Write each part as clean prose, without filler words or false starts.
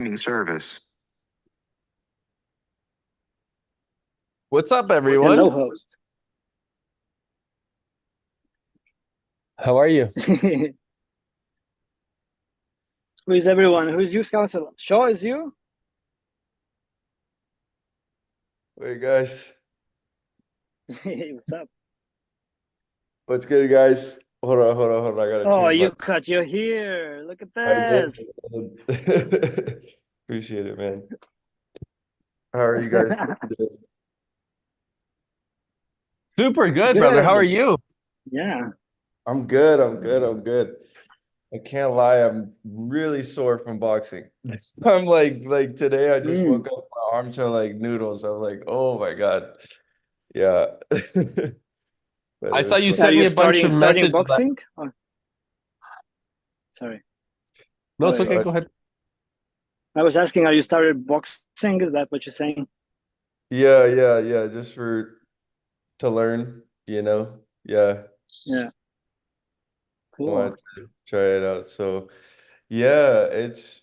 Service. What's up, everyone? Hello, host. How are you? Who is everyone? Who is youth council? Shaw is you? Wait, guys. Hey, what's up? What's good, guys? Hold on. I gotta Oh, change my. you cut your hair. Look at I did. this. Appreciate it, man. How are you guys doing? Super good, brother. How are Good. you? Yeah. I'm good. I can't lie, I'm really sore from boxing. I'm like today I just Mm. woke up, my arms are like noodles. I'm like, oh my God. Yeah. But I it saw was you fun. Are sent me you a bunch of starting messages. boxing? Oh, sorry. No, Go it's ahead. okay. Go ahead. I was asking, are you started boxing? Is that what you're saying? Yeah. Just to learn, Yeah. Yeah. Cool. Wanted to try it out. So yeah, it's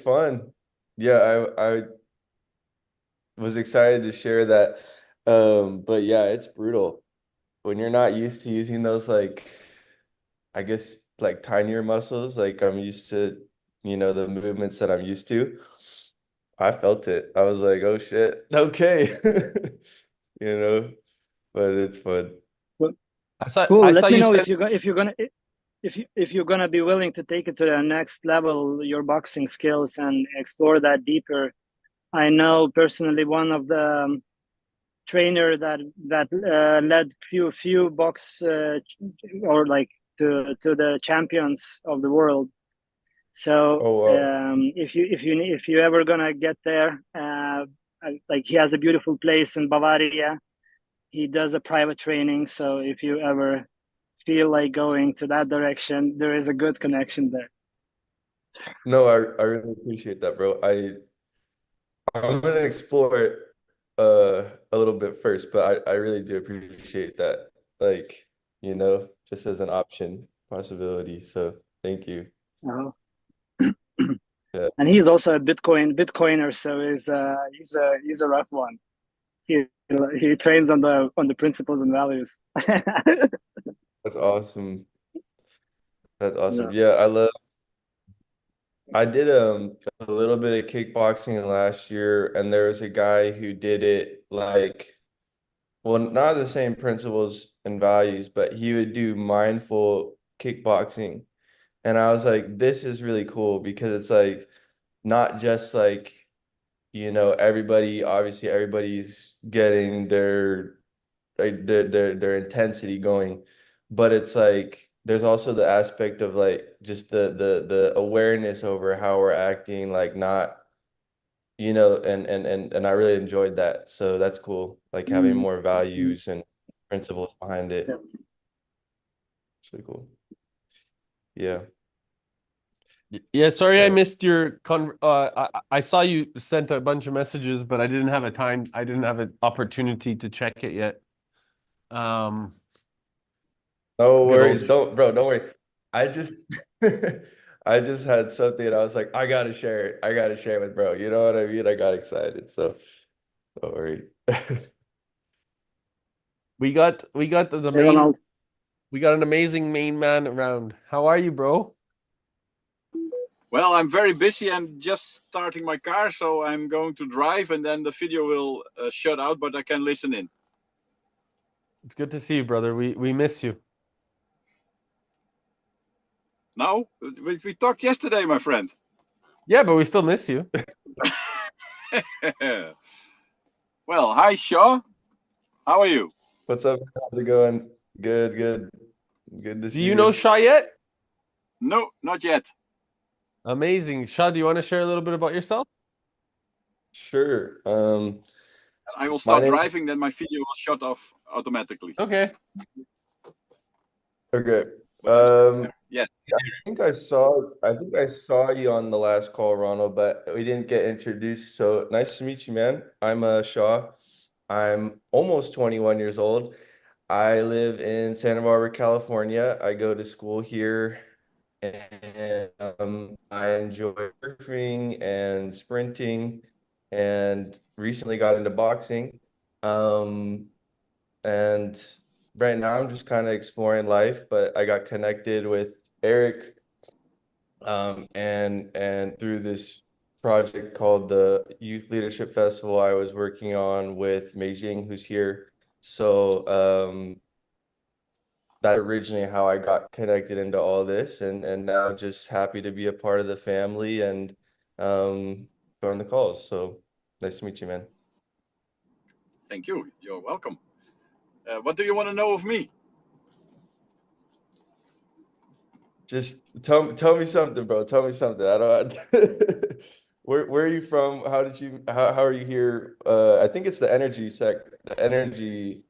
fun. Yeah, I was excited to share that. But yeah, it's brutal when you're not used to using those like I guess like tinier muscles. Like I'm used to, the movements that I'm used to. I felt it. I was like, oh shit, okay. You know, but it's fun. Well, I saw cool. I saw Let me you know sent. if you're gonna be willing to take it to the next level, your boxing skills, and explore that deeper. I know personally one of the trainer that led few box or like to the champions of the world. So Oh wow. if you ever gonna get there, like he has a beautiful place in Bavaria. He does a private training. So if you ever feel like going to that direction, there is a good connection there. No, I really appreciate that, bro. I'm gonna explore it a little bit first, but I really do appreciate that. Like, just as an option possibility. So thank you. Uh-huh. Yeah, And he's also a Bitcoiner, so he's a rough one. He he trains on the principles and values. that's awesome. That's Yeah. awesome. Yeah, I did a little bit of kickboxing last year, and there was a guy who did it like, well, not the same principles and values, but he would do mindful kickboxing. And I was like, this is really cool because it's like not just like, obviously everybody's getting their intensity going, but it's like there's also the aspect of like just the awareness over how we're acting, like not, and I really enjoyed that. So that's cool. Like having Mm. more values and principles behind Yeah. it. It's really cool. Yeah. Yeah, sorry I Uh, missed your con. I saw you sent a bunch of messages, but I didn't have a time. I didn't have an opportunity to check it yet. Um, No Good worries. old. Don't worry. I just I just had something and I was like, I gotta share it. I gotta share it with bro. You know what I mean? I got excited. So don't worry. We got Hey, Ronald. we got an amazing main man around. How are you, bro? Well, I'm very busy. I'm just starting my car, so I'm going to drive and then the video will shut out, but I can listen in. It's good to see you, brother. We miss you. Now, we talked yesterday, my friend. Yeah, but we still miss you. Well, hi, Shaw. How are you? What's up? How's it going? Good. Good to Do see you know you. Shah yet? No, not yet. Amazing. Shah, do you want to share a little bit about yourself? Sure. I will My start name is driving, then my video will shut off automatically. Okay. okay. But I'm still Um there. Yes. I think I saw you on the last call, Ronald, but we didn't get introduced. So nice to meet you, man. I'm Shaw. I'm almost 21 years old. I live in Santa Barbara, California. I go to school here and I enjoy surfing and sprinting, and recently got into boxing. And right now I'm just kind of exploring life, but I got connected with Eric, and through this project called the Youth Leadership Festival I was working on with Meijing, who's here. So that's originally how I got connected into all this, and now just happy to be a part of the family and join the calls. So nice to meet you, man. Thank you. You're welcome. What do you want to know of me? Just tell me something, bro. Tell me something. I don't. Where are you from? How are you here? I think it's the the energy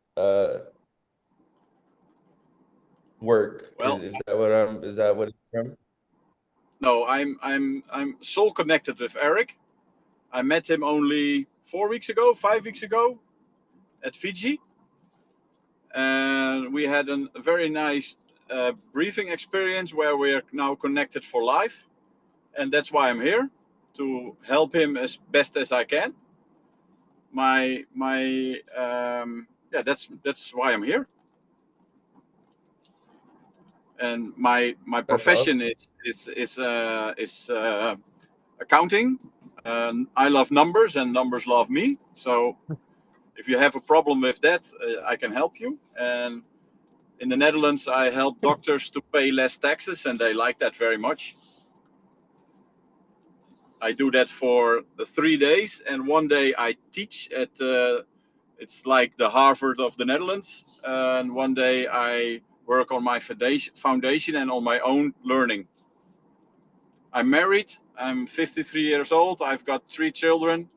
work. Well, Is that what it's from? no, I'm soul connected with Eric. I met him only 4 weeks ago, 5 weeks ago at Fiji, and we had a very nice briefing experience where we are now connected for life, and that's why I'm here to help him as best as I can. Yeah, that's why I'm here. And my That's awesome. profession is accounting. I love numbers, and numbers love me. So if you have a problem with that, I can help you. And in the Netherlands, I help doctors to pay less taxes, and they like that very much. I do that for 3 days, and one day I teach at it's like the Harvard of the Netherlands, and one day I work on my foundation and on my own learning. I'm married. I'm 53 years old. I've got 3 children,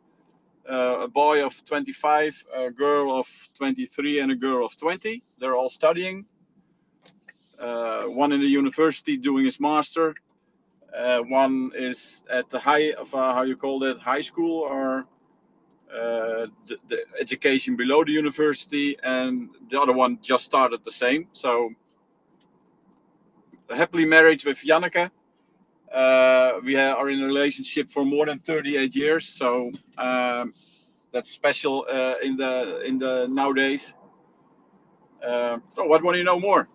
a boy of 25, a girl of 23, and a girl of 20. They're all studying. One in the university doing his master. One is at the how you call that, high school, or the education below the university, and the other one just started the same. So happily married with Janneke. We are in a relationship for more than 38 years. So that's special in the nowadays. So what want you know more?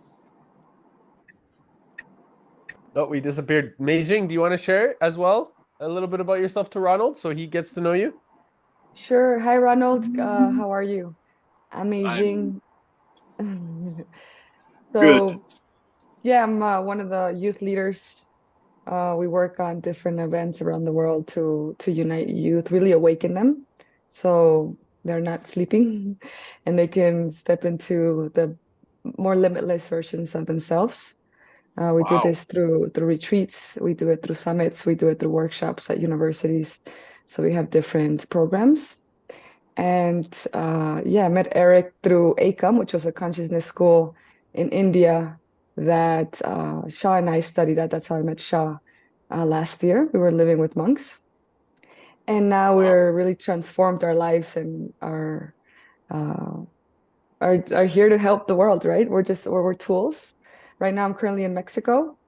Oh, we disappeared. Meijing, do you want to share as well a little bit about yourself to Ronald so he gets to know you? Sure. Hi, Ronald. How are you? I'm Amazing. good. So, yeah, I'm one of the youth leaders. We work on different events around the world to unite youth, really awaken them, so they're not sleeping, and they can step into the more limitless versions of themselves. We do Wow. this through retreats. We do it through summits. We do it through workshops at universities. So we have different programs. And yeah, I met Eric through ACOM, which was a consciousness school in India that Shah and I studied at. That's how I met Shah last year. We were living with monks. And now Wow. we're really transformed our lives and uh, are here to help the world, right? We're tools. Right now, I'm currently in Mexico,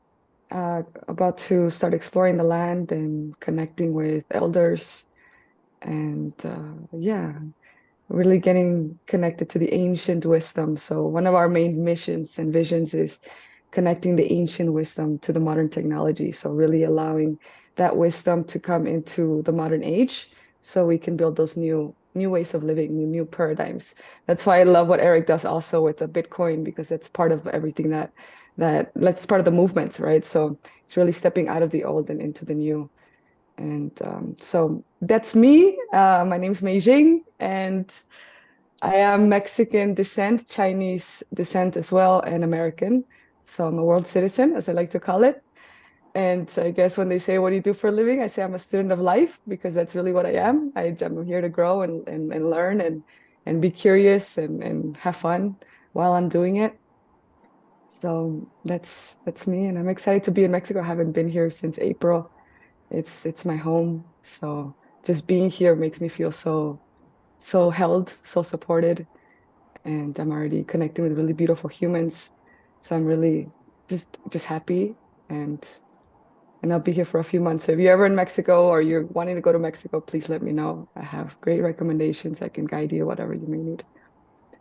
about to start exploring the land and connecting with elders. And yeah, really getting connected to the ancient wisdom. So one of our main missions and visions is connecting the ancient wisdom to the modern technology. So really allowing that wisdom to come into the modern age so we can build those new ways of living, new paradigms. That's why I love what Eric does also with the Bitcoin, because it's part of everything that's part of the movements, right? So it's really stepping out of the old and into the new. And so that's me. My name's Mei Jing, and I am Mexican descent, Chinese descent as well, and American. So I'm a world citizen, as I like to call it. And I guess when they say, "What do you do for a living?" I say I'm a student of life, because that's really what I am. I'm here to grow and learn and be curious and have fun while I'm doing it. So that's me, and I'm excited to be in Mexico. I haven't been here since April. It's my home. So just being here makes me feel so held, so supported, and I'm already connecting with really beautiful humans. So I'm really just happy. and I'll be here for a few months. So if you're ever in Mexico or you're wanting to go to Mexico, please let me know. I have great recommendations. I can guide you, whatever you may need.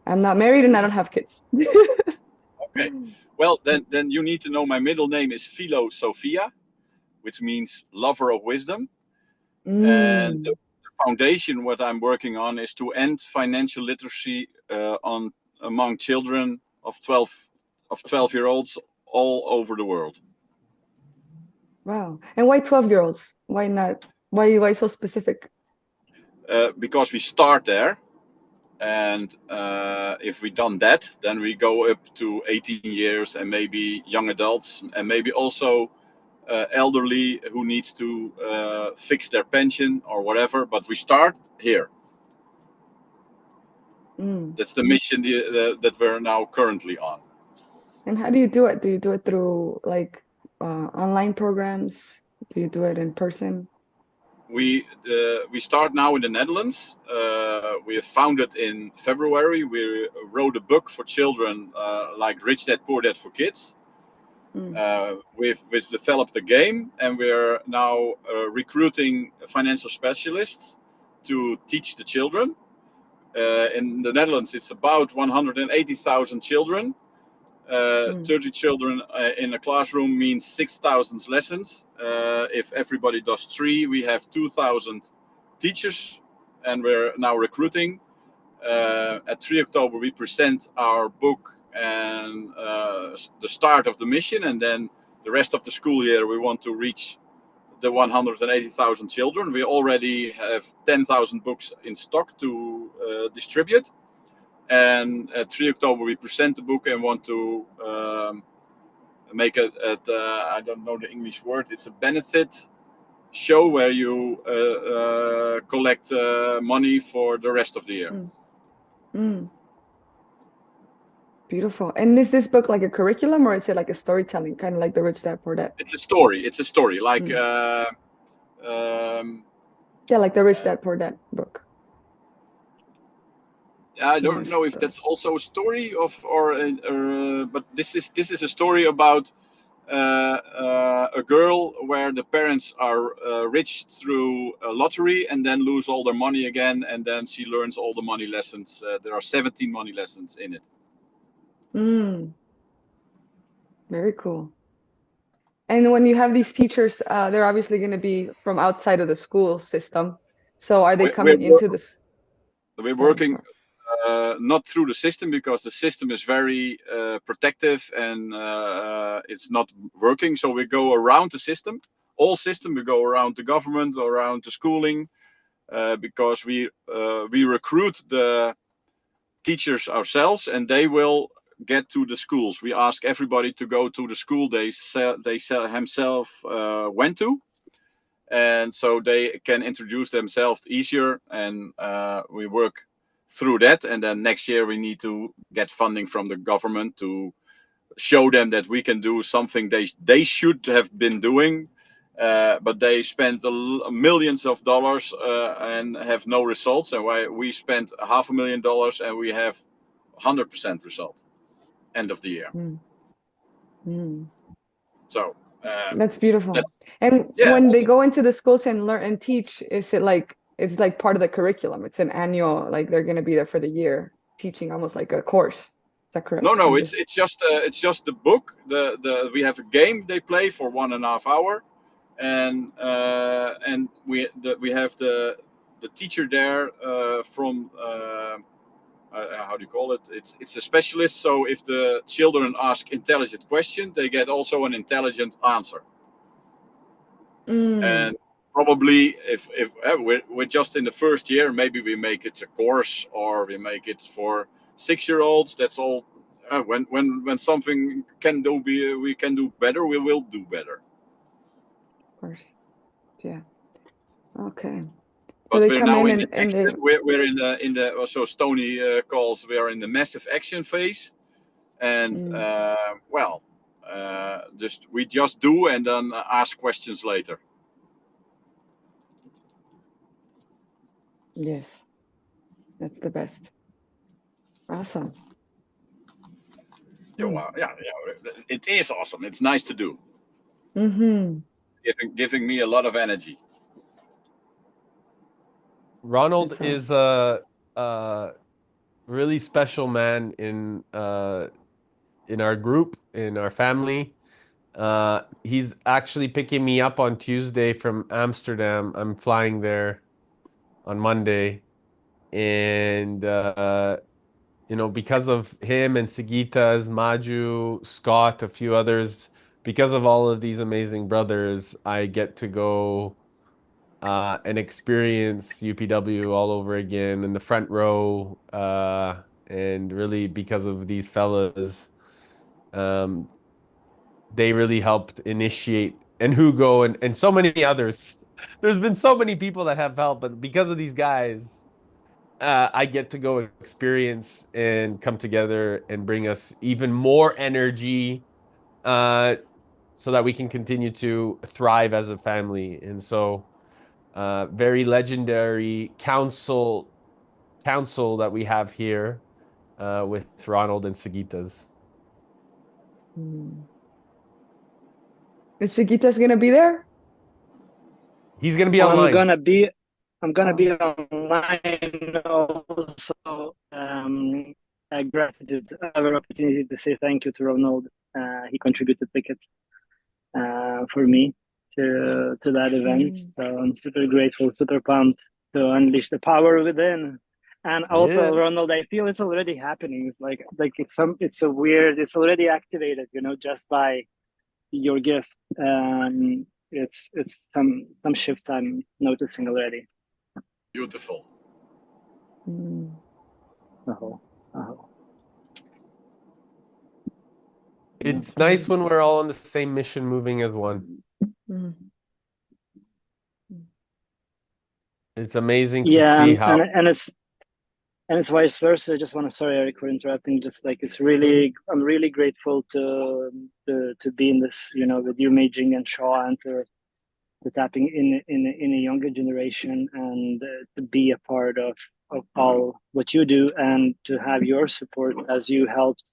I'm not married and I don't have kids. Okay. Well, then you need to know my middle name is Philosophia, which means lover of wisdom. And the foundation, what I'm working on, is to end financial literacy among children of 12-year-olds all over the world. Wow. And why 12-year-olds? Why not? Why so specific? Because we start there, and if we done that, then we go up to 18 years and maybe young adults, and maybe also elderly who needs to fix their pension or whatever. But we start here. That's the mission that we're now currently on. And how do you do it? Do you do it through like online programs? Do you do it in person? We start now in the Netherlands. We have founded in February. We wrote a book for children, like Rich Dad Poor Dad for Kids. We've developed a game, and we're now recruiting financial specialists to teach the children. In the Netherlands, it's about 180,000 children. 30 children in a classroom means 6,000 lessons. If everybody does 3, we have 2,000 teachers, and we're now recruiting. At 3 October, we present our book and the start of the mission, and then the rest of the school year, we want to reach the 180,000 children. We already have 10,000 books in stock to distribute. And at 3 October, we present the book and want to make I don't know the English word, it's a benefit show where you collect money for the rest of the year. Beautiful. And is this book like a curriculum, or is it like a storytelling, kind of like the Rich Dad Poor Dad? It's a story. Like yeah, like the Rich Dad Poor Dad book. I don't know if that's also a story but this is a story about a girl where the parents are rich through a lottery and then lose all their money again, and then she learns all the money lessons. There are 17 money lessons in it. Very cool. And when you have these teachers, they're obviously going to be from outside of the school system. So are they coming into this? We're working not through the system, because the system is very protective and it's not working. So we go around the system, we go around the government, around the schooling, because we recruit the teachers ourselves, and they will get to the schools. We ask everybody to go to the school they themselves went to, and so they can introduce themselves easier, and we work through that. And then next year we need to get funding from the government to show them that we can do something they should have been doing, but they spent millions of dollars and have no results, and why we spent $500,000 and we have 100% result end of the year. So that's beautiful. When they go into the schools and learn and teach, is it like it's like part of the curriculum? It's an annual, like they're going to be there for the year teaching, almost like a course. Is that correct? No, it's just the book. We have a game they play for 1.5 hours, and we have the teacher there from how do you call it? It's a specialist. So if the children ask intelligent question, they get also an intelligent answer. And probably if we're just in the first year, maybe we make it a course, or we make it for 6-year-olds. That's all. When something we can do better, we will do better. Of course, yeah. Okay. But so we're now in the action. We're in the so Stony calls we are in the massive action phase, and we just do and then ask questions later. Yes, that's the best. Awesome. Yeah, it is awesome. It's nice to do. Mm-hmm. giving me a lot of energy. Ronald That's is awesome. a really special man in our group, in our family. He's actually picking me up on Tuesday from Amsterdam. I'm flying there on Monday, and because of him and Sigitas, Maju, Scott, a few others, because of all of these amazing brothers, I get to go and experience UPW all over again in the front row. And really, because of these fellas, um, they really helped initiate, and Hugo and so many others. There's been so many people that have helped, but because of these guys, I get to go experience and come together and bring us even more energy, so that we can continue to thrive as a family. And so, very legendary council that we have here, with Ronald and Sagitas. Mm. Is Sigita's gonna be there? He's gonna be I'm online. gonna be I'm gonna Oh. be online also. Gratitude, I have an opportunity to say thank you to Ronald. He contributed tickets for me to that event. Mm. So I'm super grateful, super pumped to unleash the power within. And also, Yeah. Ronald, I feel it's already happening. It's a weird. It's already activated, just by your gift. It's some shifts I'm noticing already. Beautiful. Mm. Oh, oh. It's nice when we're all on the same mission, moving as one. Mm. It's amazing to Yeah, see and, how. and and it's and it's vice versa. I just want to, sorry, Eric, for interrupting. Just like I'm really grateful to be in this, with you, Meijing and Shaw, and to tapping in a younger generation, and to be a part of all what you do, and to have your support as you helped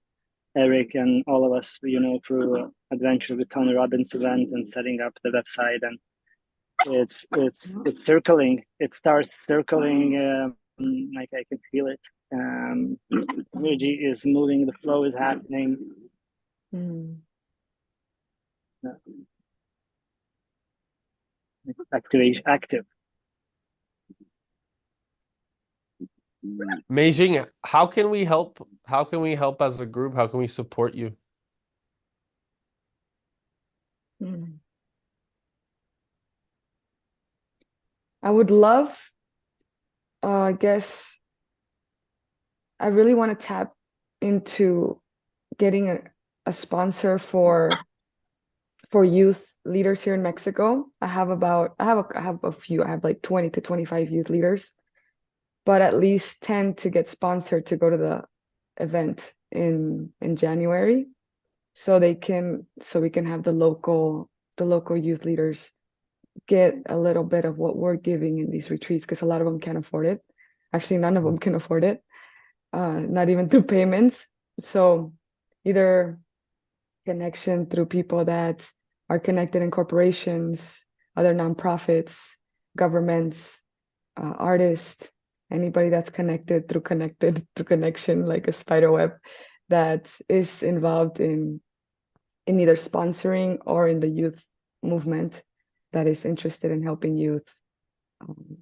Eric and all of us, through Adventure with Tony Robbins event and setting up the website. And it's circling. It starts circling. Like I can feel it. Energy is moving. The flow is happening. Mm. Activation, active. Meijing, how can we help? How can we help as a group? How can we support you? Mm. I would love, I guess, I really want to tap into getting a sponsor for youth leaders here in Mexico. I have a few. I have like 20 to 25 youth leaders, but at least 10 to get sponsored to go to the event in January, so we can have the local youth leaders get a little bit of what we're giving in these retreats, because a lot of them can't afford it. Actually, none of them can afford it, not even through payments. So either connection through people that are connected in corporations, other nonprofits, governments, artists, anybody that's connected through connection, like a spider web, that is involved in either sponsoring or in the youth movement, that is interested in helping youth um,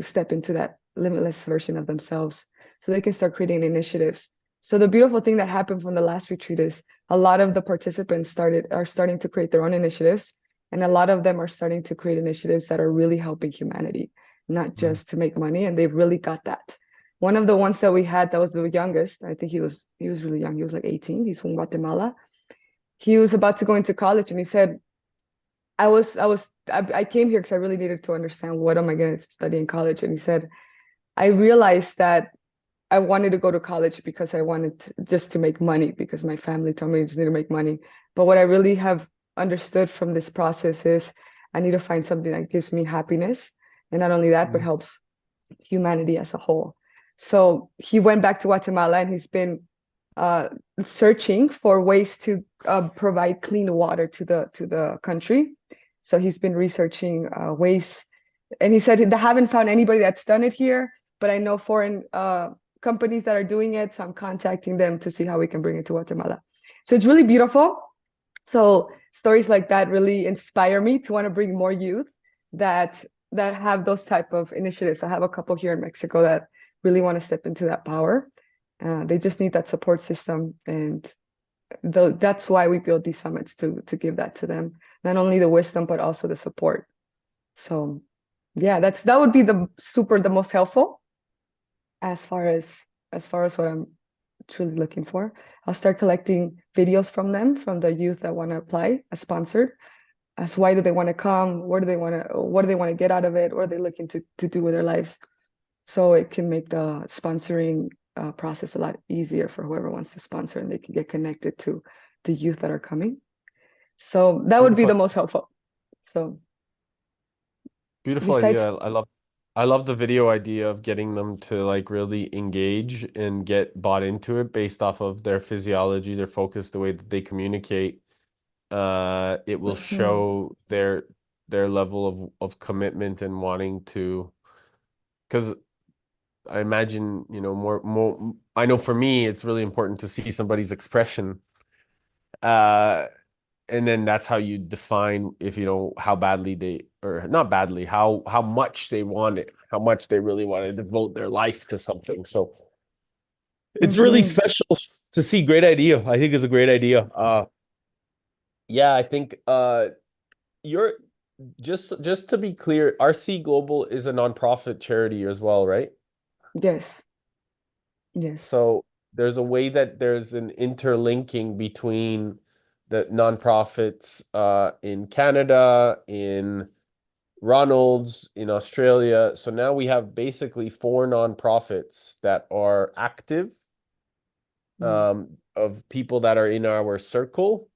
step into that limitless version of themselves, so they can start creating initiatives. So the beautiful thing that happened from the last retreat is a lot of the participants are starting to create their own initiatives, and a lot of them are starting to create initiatives that are really helping humanity, not just to make money. And they've really got that. One of the ones that we had, that was the youngest, I think he was really young, he was like 18, he's from Guatemala. He was about to go into college, and he said, I came here because I really needed to understand what am I going to study in college. And he said, I realized that I wanted to go to college because I wanted just to make money, because my family told me I just need to make money. But what I really have understood from this process is I need to find something that gives me happiness. And not only that, but helps humanity as a whole. So he went back to Guatemala, and he's been uh, searching for ways to provide clean water to the country. So he's been researching ways, and he said they haven't found anybody that's done it here, but I know foreign companies that are doing it, so I'm contacting them to see how we can bring it to Guatemala. So it's really beautiful. So stories like that really inspire me to want to bring more youth that have those type of initiatives. I have a couple here in Mexico that really want to step into that power. They just need that support system, and that's why we build these summits to give that to them, not only the wisdom but also the support. So yeah, that would be the most helpful as far as what I'm truly looking for. I'll start collecting videos from them, from the youth that want to apply as sponsored, as why do they want to come, what do they want to get out of it, what are they looking to do with their lives, so it can make the sponsoring process a lot easier for whoever wants to sponsor, and they can get connected to the youth that are coming. So that would be Beautiful. the most helpful. So Beautiful besides, idea. I love the video idea of getting them to like really engage and get bought into it based off of their physiology, their focus, the way that they communicate. It will mhm, show their level of commitment and wanting to, because I imagine, more I know for me it's really important to see somebody's expression. Uh and then that's how you define if you know how badly they, or not badly, how much they want it, how much they really want to devote their life to something. So it's really mhm, special to see. Great idea. I think it's a great idea. Yeah, I think you're just to be clear, RC Global is a nonprofit charity as well, right? yes, yes, So there's a way that there's an interlinking between the nonprofits in Canada, in Ronald's, in Australia. So now we have basically four nonprofits that are active, mm, of people that are in our circle,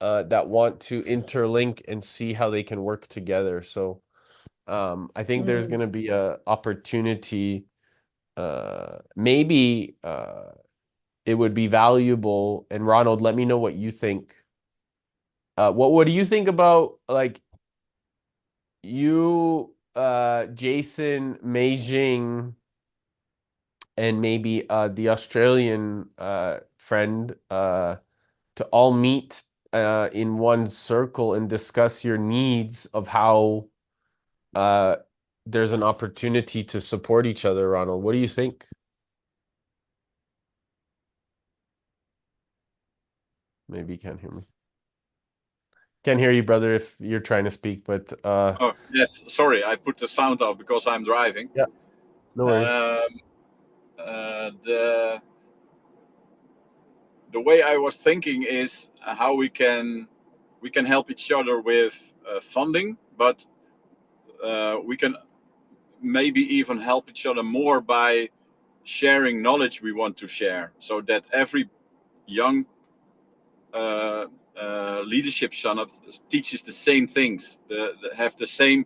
that want to interlink and see how they can work together. So I think there's mm, going to be a opportunity. Maybe it would be valuable. And Ronald, let me know what you think. What do you think about like you, Jason, Meijing, and maybe the Australian friend, to all meet in one circle and discuss your needs of how uh, there's an opportunity to support each other, Ronald. What do you think? Maybe you can't hear me. Can't hear you, brother, if you're trying to speak, but Oh, yes. Sorry, I put the sound off because I'm driving. yeah, no worries. Um, the way I was thinking is how we can help each other with funding, but we can maybe even help each other more by sharing knowledge we want to share, so that every young leadership summit teaches the same things, have the same,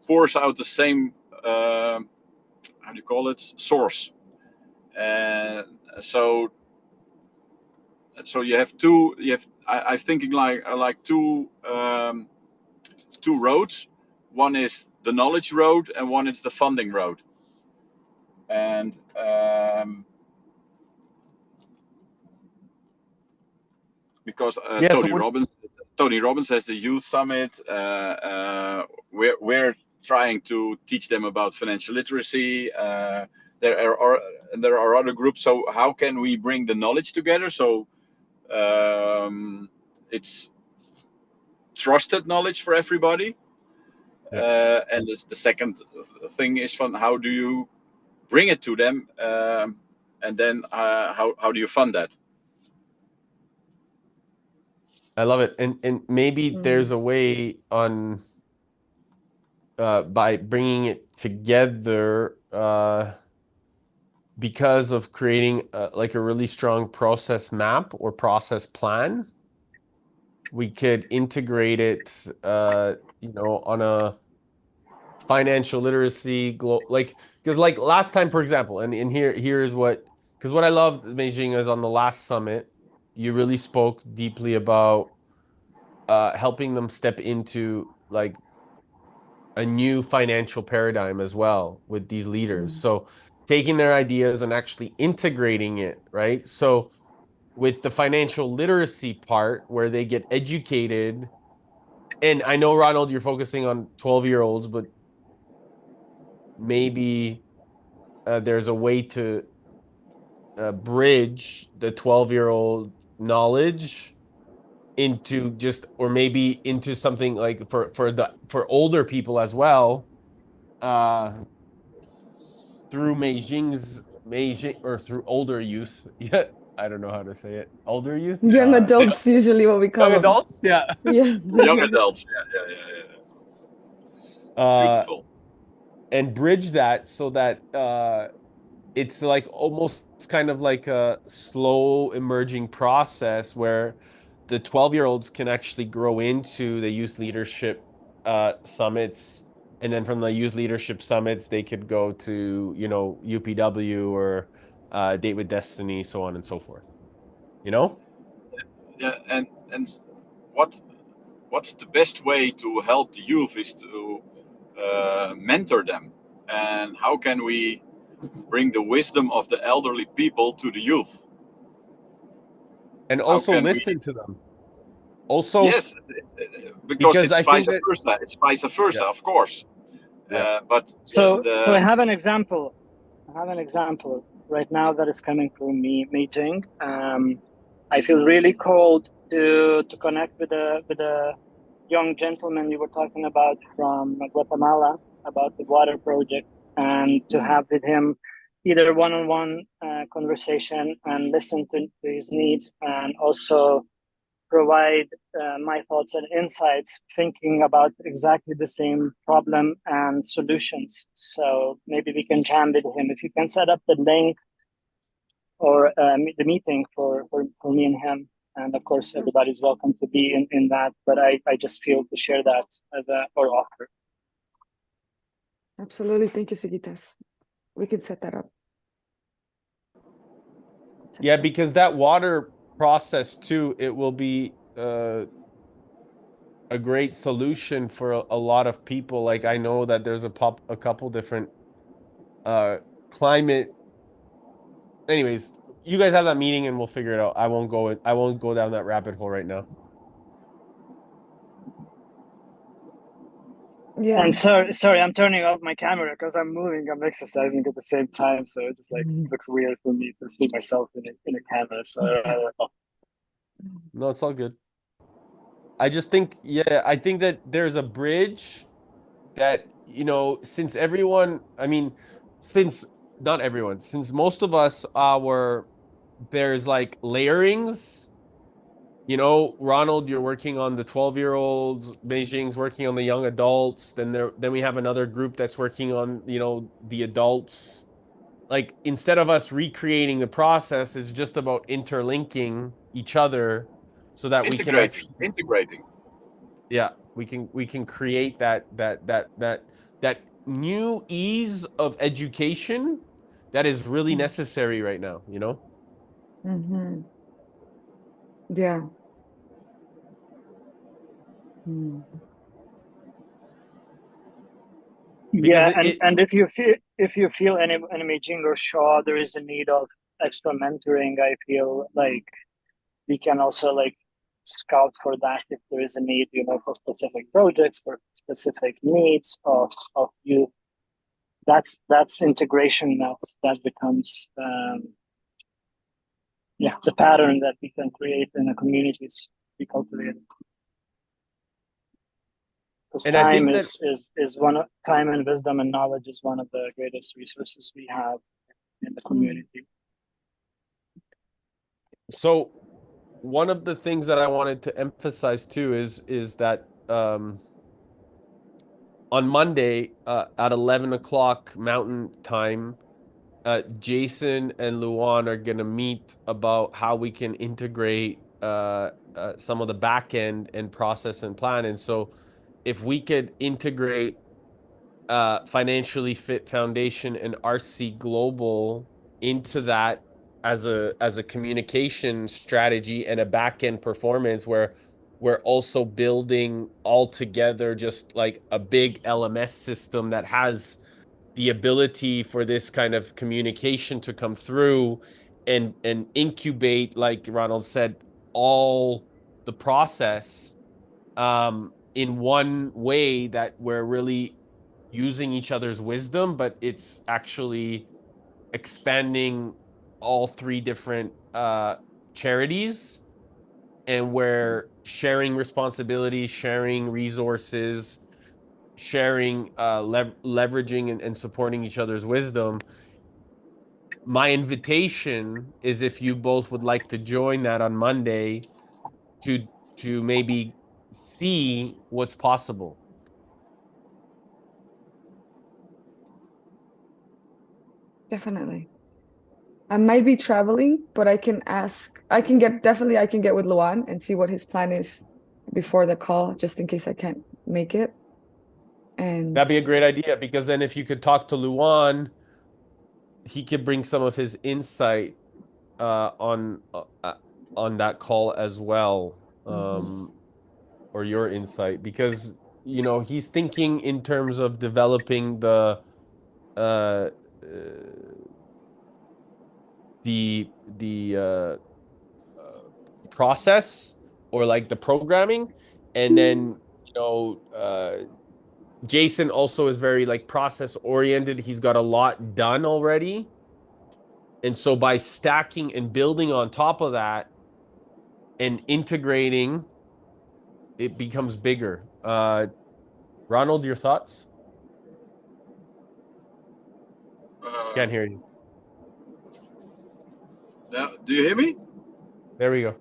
pours out the same, how do you call it, source. And so you have two. You have I'm thinking like two roads. One is the knowledge road, and one is the funding road. And because Yeah, so what Tony Robbins has the youth summit. We're trying to teach them about financial literacy. There are other groups. So how can we bring the knowledge together? So it's trusted knowledge for everybody. yeah, And the second thing is from how do you bring it to them, and then how do you fund that? I love it. And maybe there's mm, a way on by bringing it together, because of creating like a really strong process map or process plan. We could integrate it, on a financial literacy like, because like last time, for example, and here is what because what I loved Beijing is on the last summit, you really spoke deeply about helping them step into like a new financial paradigm as well with these leaders. So taking their ideas and actually integrating it, right? So with the financial literacy part where they get educated, and I know, Ronald, you're focusing on 12-year-olds, but maybe there's a way to bridge the 12-year-old knowledge into just, or maybe into something like for older people as well, uh through Beijing or through older youth. Yeah, I don't know how to say it. Older youth, Young adults, usually what we call young them. adults, yeah. Yes. Young adults. Yeah. Beautiful. And bridge that so that it's like almost kind of like a slow emerging process where the 12-year-olds can actually grow into the youth leadership summits, and then from the youth leadership summits they could go to, you know, UPW or Date with Destiny, so on and so forth, you know. Yeah, and what what's the best way to help the youth is to mentor them, and how can we bring the wisdom of the elderly people to the youth? And How also can we? listen to them also, Yes, because because it's I vice think that, versa. It's vice yeah, versa, of course. yeah, But So I the have an example. I have an example right now that is coming from me meeting. I feel really called to connect with a young gentleman you were talking about from Guatemala about the water project, and to have with him either one-on-one conversation and listen to his needs, and also provide my thoughts and insights, thinking about exactly the same problem and solutions. So maybe we can jam with him. If you can set up the link or the meeting for me and him. And of course, everybody's welcome to be in that. But I just feel to share that as a or offer. Absolutely. Thank you, Sigitas. We can set that up. yeah, because that water process too, it will be a great solution for a lot of people. Like I know that there's a couple different uh climate. Anyways, you guys have that meeting and we'll figure it out. I won't go down that rabbit hole right now. Yeah. And sorry, I'm turning off my camera because I'm moving. I'm exercising at the same time, so it just like looks weird for me to see myself in a camera. So I don't know. No, it's all good. I just think, yeah, I think that there's a bridge that, you know, since everyone, I mean, since not everyone, since most of us there's like layerings. You know, Ronald, you're working on the 12-year-olds, Beijing's working on the young adults, then we have another group that's working on, you know, the adults. Like instead of us recreating the process, it's just about interlinking each other so that we can integrating. yeah, we can create that new ease of education that is really necessary right now, you know? Mm-hmm. Yeah. Mm. Because Yeah, and if you feel any imaging or show there is a need of extra mentoring, I feel like we can also like scout for that if there is a need, you know, for specific projects, for specific needs of youth. That's integration that becomes yeah, the pattern that we can create in the communities we cultivate. Because and I time think that is one of time and wisdom and knowledge is one of the greatest resources we have in the community. so one of the things that I wanted to emphasize too is that on Monday at 11 o'clock Mountain Time, Jason and Luan are gonna meet about how we can integrate some of the back end and process and plan. And so, if we could integrate Financially Fit Foundation and RC Global into that, as a communication strategy and a back-end performance where we're also building all together just like a big LMS system that has the ability for this kind of communication to come through and incubate, like Ronald said, all the process in one way that we're really using each other's wisdom, but it's actually expanding all three different charities, and we're sharing responsibilities, sharing resources, sharing leveraging and supporting each other's wisdom. My invitation is if you both would like to join that on Monday to maybe see what's possible. Definitely. I might be traveling, but I can ask. I can get with Luan and see what his plan is before the call, just in case I can't make it. And That'd be a great idea, because then if you could talk to Luan, he could bring some of his insight on that call as well, or your insight, because he's thinking in terms of developing uh, uh the process, or like the programming, and then Jason also is very like process oriented. He's got a lot done already, and so by stacking and building on top of that and integrating, it becomes bigger. Ronald, your thoughts? Uh, Can't hear you. Now, do you hear me? There we go.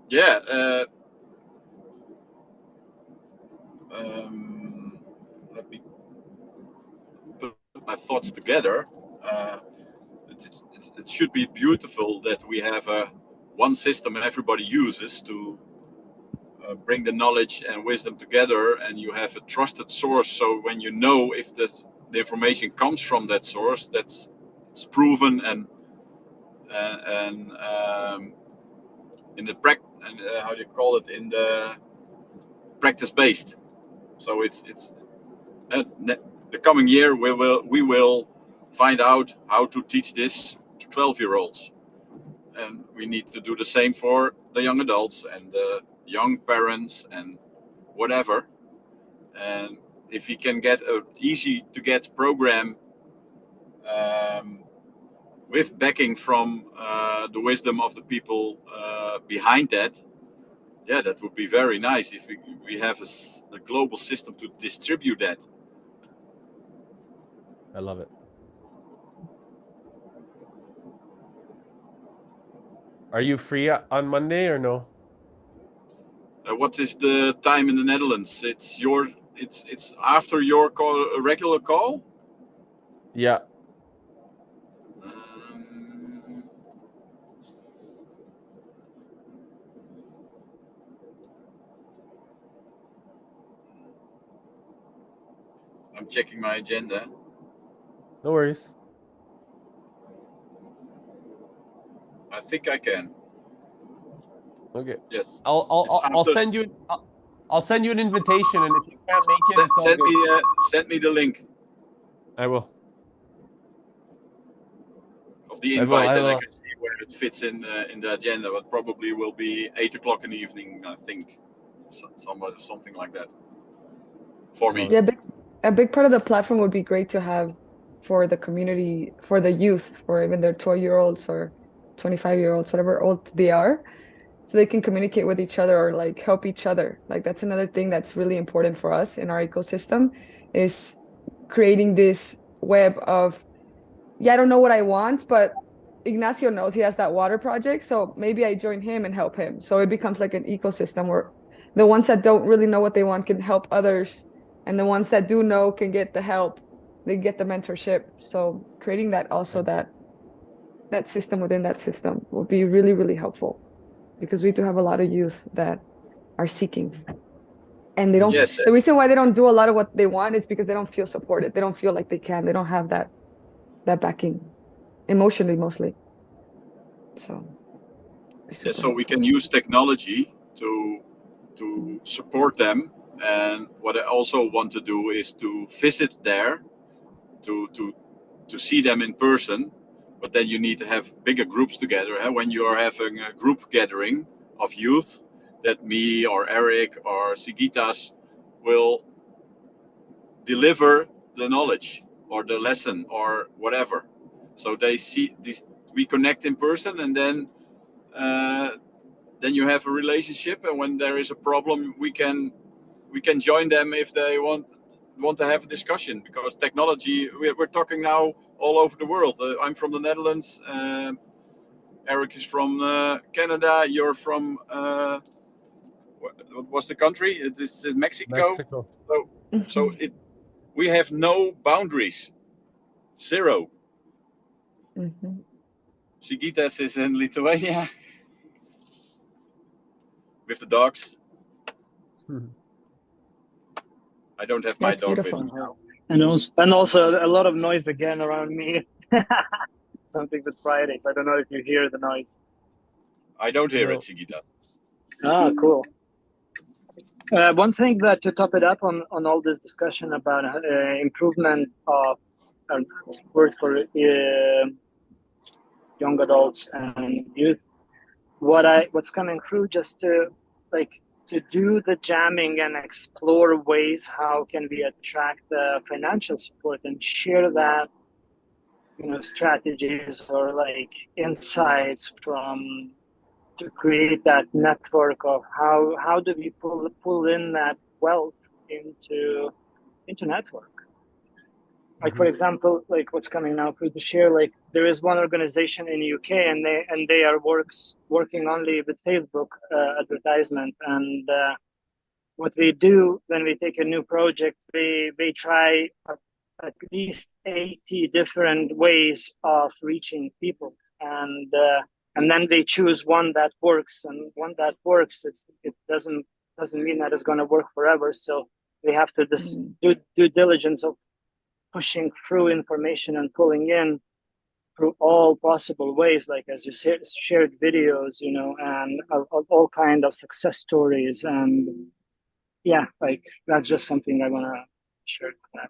Yeah. Let me put my thoughts together. Uh, it should be beautiful that we have one system everybody uses to bring the knowledge and wisdom together, and you have a trusted source. So when you know if the information comes from that source, it's proven and in the and how do you call it, in the practice based. So it's the coming year we will find out how to teach this to 12-year-olds, and we need to do the same for the young adults and the young parents and whatever. And if we can get a easy to get program with backing from the wisdom of the people behind that, yeah, that would be very nice if we have a global system to distribute that. I love it. Are you free on Monday or no? What is the time in the Netherlands? It's after your call, a regular call. Yeah. I'm checking my agenda. No worries. I think I can. Okay. Yes. I'll send you I'll send you an invitation, and if you can't make it, it's all good. Send me the link I will. of the I will. invite, I and I will. can see where it fits in the agenda. But probably will be 8 o'clock in the evening, I think, something like that. For me. yeah, a big part of the platform would be great to have for the community, for the youth, for even their 12-year-olds or 25-year-olds, whatever old they are, so they can communicate with each other or like help each other. Like that's another thing that's really important for us in our ecosystem, is creating this web of, yeah, I don't know what I want, but Ignacio knows he has that water project, so maybe I join him and help him. So it becomes like an ecosystem where the ones that don't really know what they want can help others, and the ones that do know can get the help, they get the mentorship. So creating that also, that system within that system will be really, really helpful, because we do have a lot of youth that are seeking. And they don't, Yes, the reason why they don't do a lot of what they want is because they don't feel supported. They don't feel like they can. They don't have that backing emotionally mostly. So it's yeah, super so we helpful. can use technology to support them. And what I also want to do is to visit there to see them in person. But then you need to have bigger groups together. Eh? When you are having a group gathering of youth, that me or Eric or Sigitas will deliver the knowledge or the lesson or whatever. So they see this, we connect in person, and uh, then you have a relationship. And when there is a problem, we can join them if they want to have a discussion, because technology, we're talking now all over the world. I'm from the Netherlands. Eric is from Canada. You're from what was the country? It is Mexico. Mexico. So we have no boundaries, zero. Mm-hmm. Sigitas is in Lithuania with the dogs. I don't have my That's dog with beautiful. me now. And also a lot of noise again around me. Something with Fridays. I don't know if you hear the noise. I don't hear it, No. Sigitas. Ah, cool. One thing that to top it up on all this discussion about improvement of support for young adults and youth, what's coming through just to like to do the jamming and explore ways how can we attract the financial support and share that, strategies or like insights from to create that network of how do we pull in that wealth into network. Like for example, like what's coming now through to share, like there is one organization in UK and they are working only with Facebook advertisement, and what we do when we take a new project, they try at least 80 different ways of reaching people, and then they choose one that works, and one that works, it doesn't mean that it's going to work forever. So they have to do due diligence of pushing through information and pulling in through all possible ways, like as you said, shared videos, and all kind of success stories. And yeah, like that's just something I want to share with that.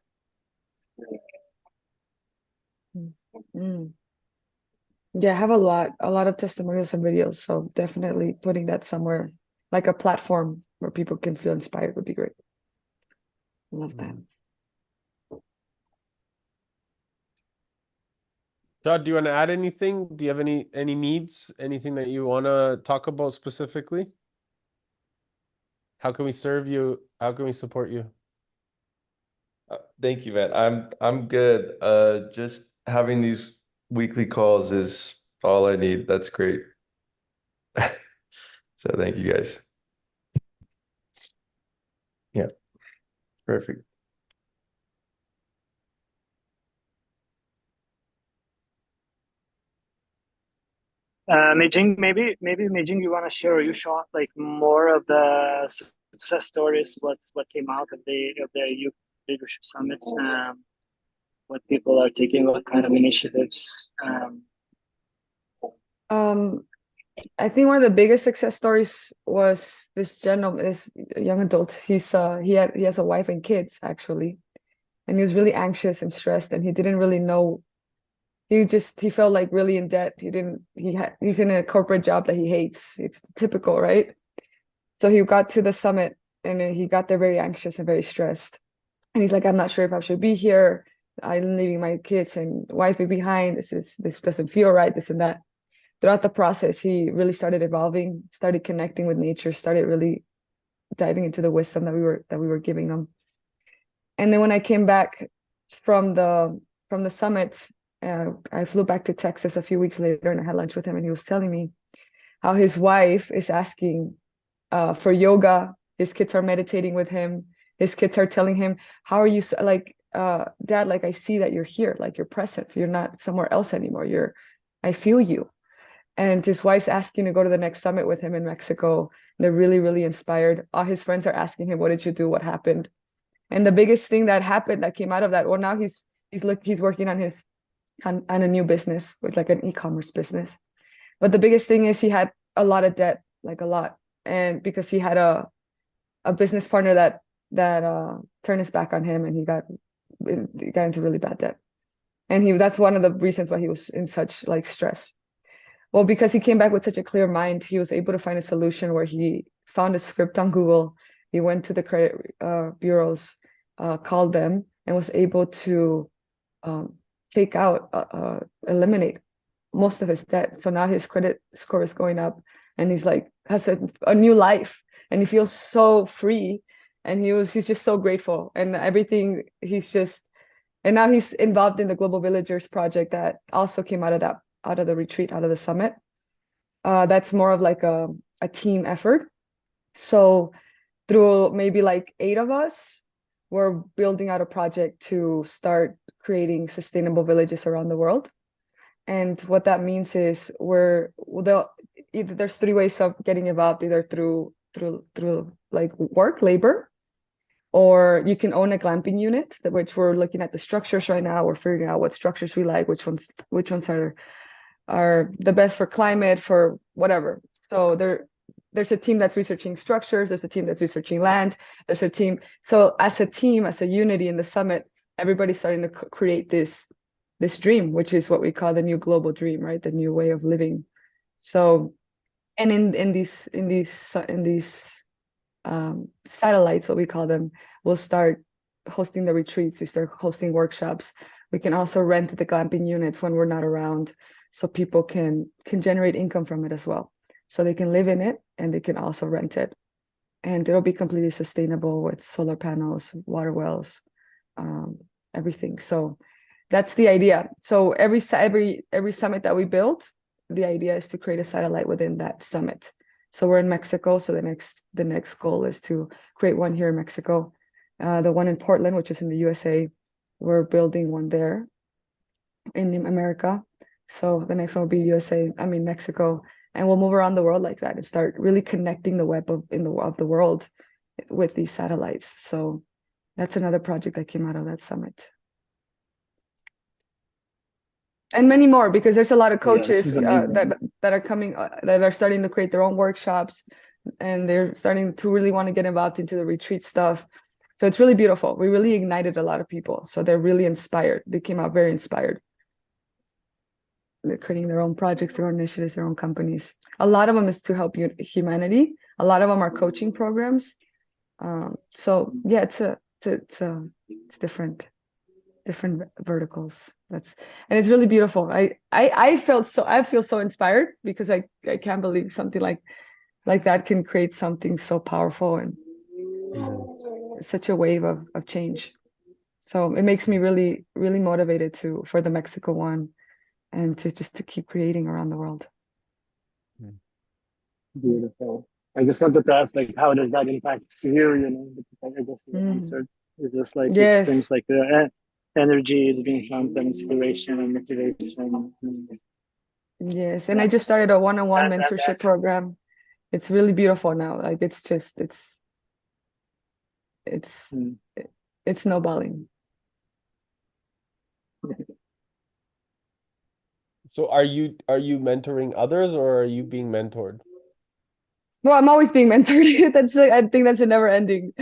Mm. Yeah, I have a lot of testimonials and videos, so definitely putting that somewhere, like a platform where people can feel inspired would be great. Love that. Todd, do you want to add anything? Do you have any needs? Anything that you want to talk about specifically? How can we serve you? How can we support you? Thank you, man. I'm good. Just having these weekly calls is all I need. That's great. So thank you guys. Yeah, perfect. Meijing, maybe Meijing, you want to share, or you shot like more of the success stories, what came out of the youth leadership summit, what people are taking, what kind of initiatives. I think one of the biggest success stories was this gentleman, this young adult. He has a wife and kids actually, and he was really anxious and stressed, and he didn't really know. He felt like really in debt. He's in a corporate job that he hates. It's typical, right? So he got to the summit and then he got there very anxious and very stressed. And he's like, I'm not sure if I should be here. I'm leaving my kids and wife behind. This doesn't feel right, this and that. Throughout the process, he really started evolving, started connecting with nature, started really diving into the wisdom that we were giving him. And then when I came back from the summit, I flew back to Texas a few weeks later and I had lunch with him, and he was telling me how his wife is asking for yoga. His kids are meditating with him. His kids are telling him, "How are you like, Dad? Like I see that you're here, like you're present. You're not somewhere else anymore. I feel you." And his wife's asking to go to the next summit with him in Mexico. They're really, really inspired. All his friends are asking him, what did you do? What happened? And the biggest thing that happened that came out of that, well, now he's working on on a new business, with like an e-commerce business. But the biggest thing is he had a lot of debt, like a lot. And because he had a business partner that turned his back on him, and he got into really bad debt. And that's one of the reasons why he was in such like stress. Well, because he came back with such a clear mind, he was able to find a solution where he found a script on Google. He went to the credit bureaus, called them, and was able to take out, eliminate most of his debt. So now his credit score is going up, and he's like has a new life, and he feels so free, and he's just so grateful, and everything. And now he's involved in the Global Villagers project that also came out of the retreat, out of the summit. That's more of like a team effort. So through maybe like 8 of us, we're building out a project to start creating sustainable villages around the world. And what that means is there's 3 ways of getting involved, either through like labor, or you can own a glamping unit, which we're looking at the structures right now. We're figuring out what structures we like, which ones are the best for climate, for whatever. So there's a team that's researching structures, there's a team that's researching land, there's a team. So as a team, as a unity in the summit, everybody's starting to create this dream, which is what we call the new global dream, right? The new way of living. So, and in these satellites, what we call them, we'll start hosting the retreats, we start hosting workshops. We can also rent the glamping units when we're not around, so people can generate income from it as well. So they can live in it, and they can also rent it. And it'll be completely sustainable with solar panels, water wells, everything. So that's the idea. So every summit that we build, the idea is to create a satellite within that summit. So we're in Mexico. So the next goal is to create one here in Mexico. The one in Portland, which is in the USA, we're building one there in America. So the next one will be Mexico, and we'll move around the world like that and start really connecting the web of the world with these satellites. So that's another project that came out of that summit. And many more, because there's a lot of coaches that are coming, that are starting to create their own workshops, and they're starting to really want to get involved into the retreat stuff. So it's really beautiful. We really ignited a lot of people. So they're really inspired. They came out very inspired. They're creating their own projects, their own initiatives, their own companies. A lot of them is to help humanity. A lot of them are coaching programs. So yeah, it's different verticals. And it's really beautiful. I feel so inspired, because I can't believe something like that can create something so powerful, and such a wave of change. So it makes me really, really motivated for the Mexico one, and to keep creating around the world. Beautiful. I just wanted to ask, like, how does that impact you? I guess you answered. It's just like, yes. It seems like the energy is being found, inspiration and motivation. Yes, and I just started a one-on-one mentorship program. It's really beautiful now. Like it's snowballing. So are you mentoring others, or are you being mentored? Well, I'm always being mentored. I think that's a never ending.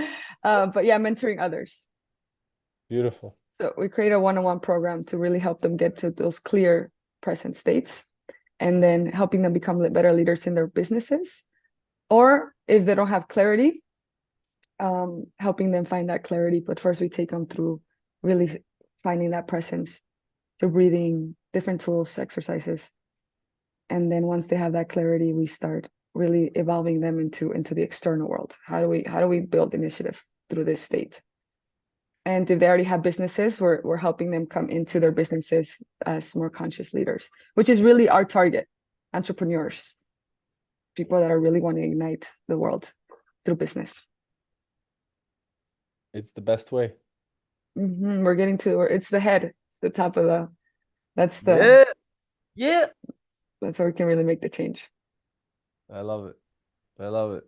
But yeah, mentoring others. Beautiful. So we create a one-on-one program to really help them get to those clear present states, and then helping them become better leaders in their businesses. Or if they don't have clarity, helping them find that clarity. But first we take them through really finding that presence, through breathing, different tools, exercises. And then once they have that clarity, we start really evolving them into the external world. How do we build initiatives through this state? And if they already have businesses, we're helping them come into their businesses as more conscious leaders, which is really our target: entrepreneurs, people that are really want to ignite the world through business. It's the best way. We're getting to it's the head, it's the top of that's yeah. That's where we can really make the change. I love it.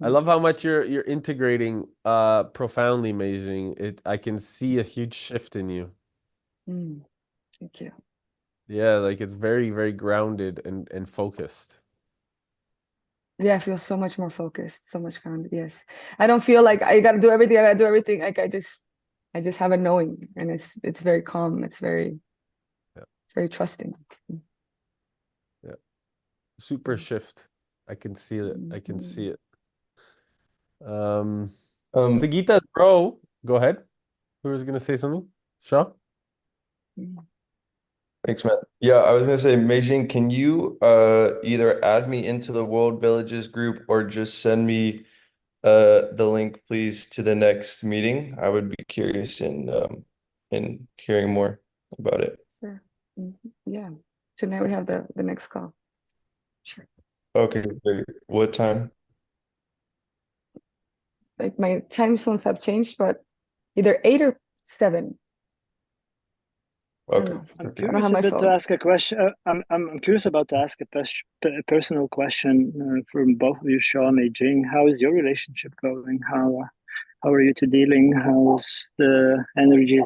I love how much you're integrating profoundly, Meijing. I can see a huge shift in you. Thank you. Yeah, like it's very, very grounded and focused. Yeah, I feel so much more focused, so much grounded. Yes. I don't feel like I gotta do everything, I gotta do everything. Like I just have a knowing, and it's very calm. It's very trusting. Yeah. Super shift. I can see it. I can see it. Sagita's bro, go ahead. Who was gonna say something? Shaw? Thanks, man. Yeah, I was gonna say, Meijing, can you either add me into the World Villages group or just send me the link, please, to the next meeting? I would be curious in hearing more about it. Sure. Yeah. So now we have the next call. Sure. Okay, great. What time? Like my time zones have changed, but either 8 or 7. I don't Okay. know. I'm I don't curious have a my bit to phone. ask a question. I'm curious about to ask a personal question from both of you, Sean and Jing. How is your relationship going? How are you two dealing? How's the energy?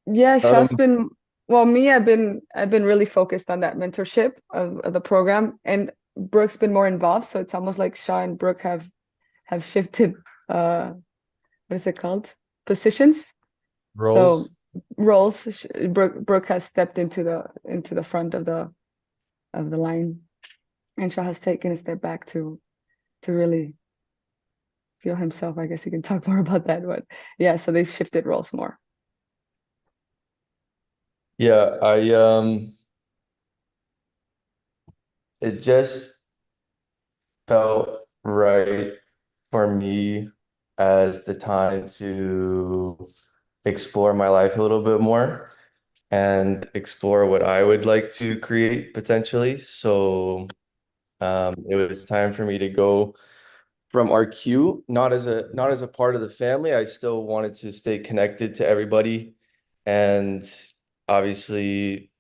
Yeah, Um, Shaw's been well, me, I've been really focused on that mentorship of the program, and Brooke's been more involved. So it's almost like Shaw and Brooke have shifted what is it called? Positions. So Roles. roles. Brooke has stepped into the front of the line, and Shaw has taken a step back to really feel himself. I guess he can talk more about that, but yeah, so they've shifted roles more. yeah, it just felt right for me as the time to explore my life a little bit more and explore what I would like to create potentially. So it was time for me to go from RQ, not as a part of the family. I still wanted to stay connected to everybody, and obviously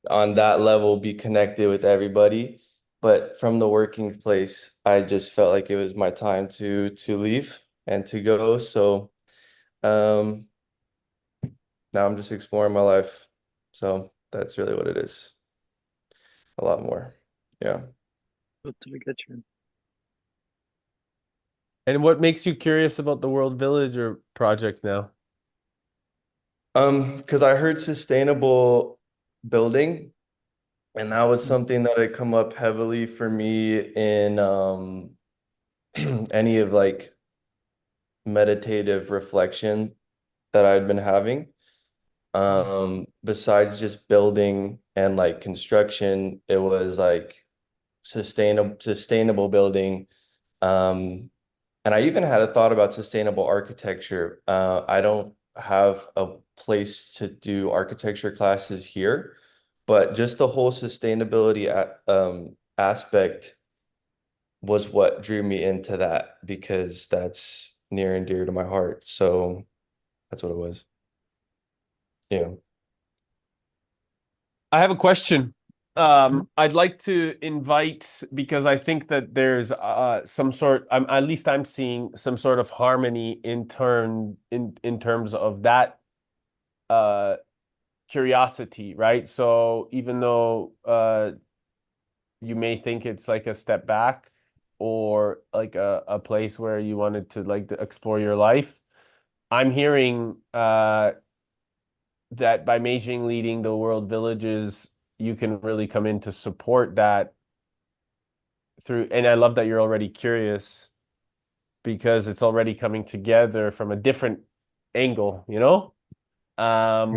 on that level be connected with everybody. But from the working place, I just felt like it was my time to leave and to go. So um, now I'm just exploring my life. So that's really what it is. A lot more. Yeah. Totally get you. And what makes you curious about the World Villager project now? Because I heard sustainable building, and that was something that had come up heavily for me in any of like meditative reflection that I'd been having. Besides just building and like construction, it was like sustainable building. And I even had a thought about sustainable architecture. I don't have a place to do architecture classes here, but just the whole sustainability aspect was what drew me into that because that's near and dear to my heart. So that's what it was. Yeah. I have a question. I'd like to invite, because I think that there's some sort, at least I'm seeing some sort of harmony in terms of that uh curiosity, right? So even though you may think it's like a step back or like a place where you wanted to like to explore your life, I'm hearing that by Beijing leading the World Villages, you can really come in to support that through. And I love that you're already curious because it's already coming together from a different angle,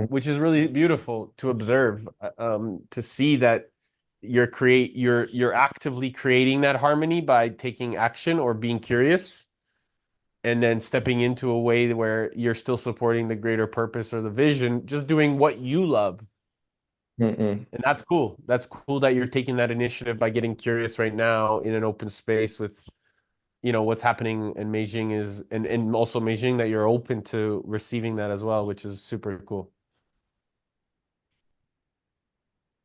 which is really beautiful to observe, to see that you're actively creating that harmony by taking action or being curious and then stepping into a way where you're still supporting the greater purpose or the vision, just doing what you love. Mm-mm. And that's cool. That's cool that you're taking that initiative by getting curious right now in an open space with, what's happening in Beijing and also Beijing, that you're open to receiving that as well, which is super cool.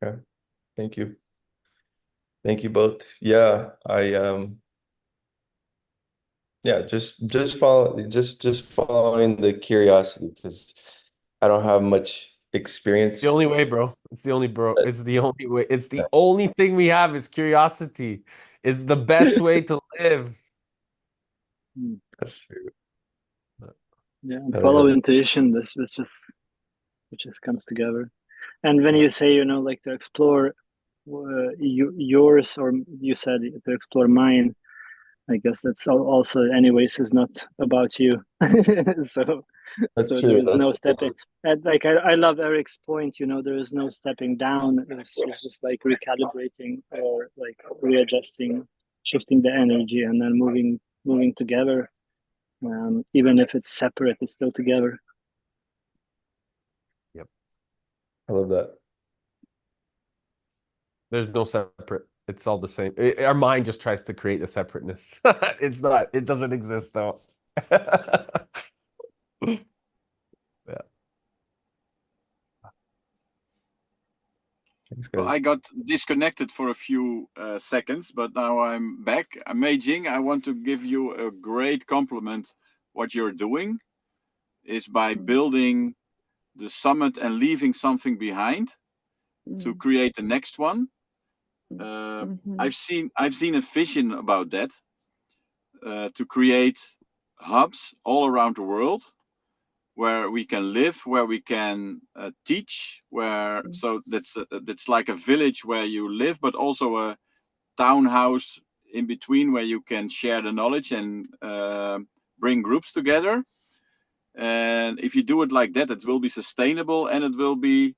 Yeah. Thank you. Thank you both. Yeah, yeah, just following the curiosity, because I don't have much The experience. only way, bro. It's the only It's the only way. It's the only thing we have is curiosity. It's the best way to live. That's true. Yeah, and I follow love intuition. It just comes together. And when you say, you know, like to explore yours, or you said to explore mine, I guess that's also, anyways, is not about you. So, That's so there true. is That's no stepping. And like I love Eric's point. You know, there is no stepping down. It's just like recalibrating or like readjusting, shifting the energy, and then moving together. Even if it's separate, it's still together. Yep. I love that. There's no separate. It's all the same. Our mind just tries to create a separateness. It's not. It doesn't exist though. Yeah. Thanks, Well, guys. I got disconnected for a few seconds, but now I'm back. Mei Jing, I want to give you a great compliment. What you're doing is by building the summit and leaving something behind to create the next one. I've seen a vision about that, to create hubs all around the world where we can live, where we can teach, where so that's like a village where you live, but also a townhouse in between where you can share the knowledge and bring groups together. And if you do it like that, it will be sustainable, and it will be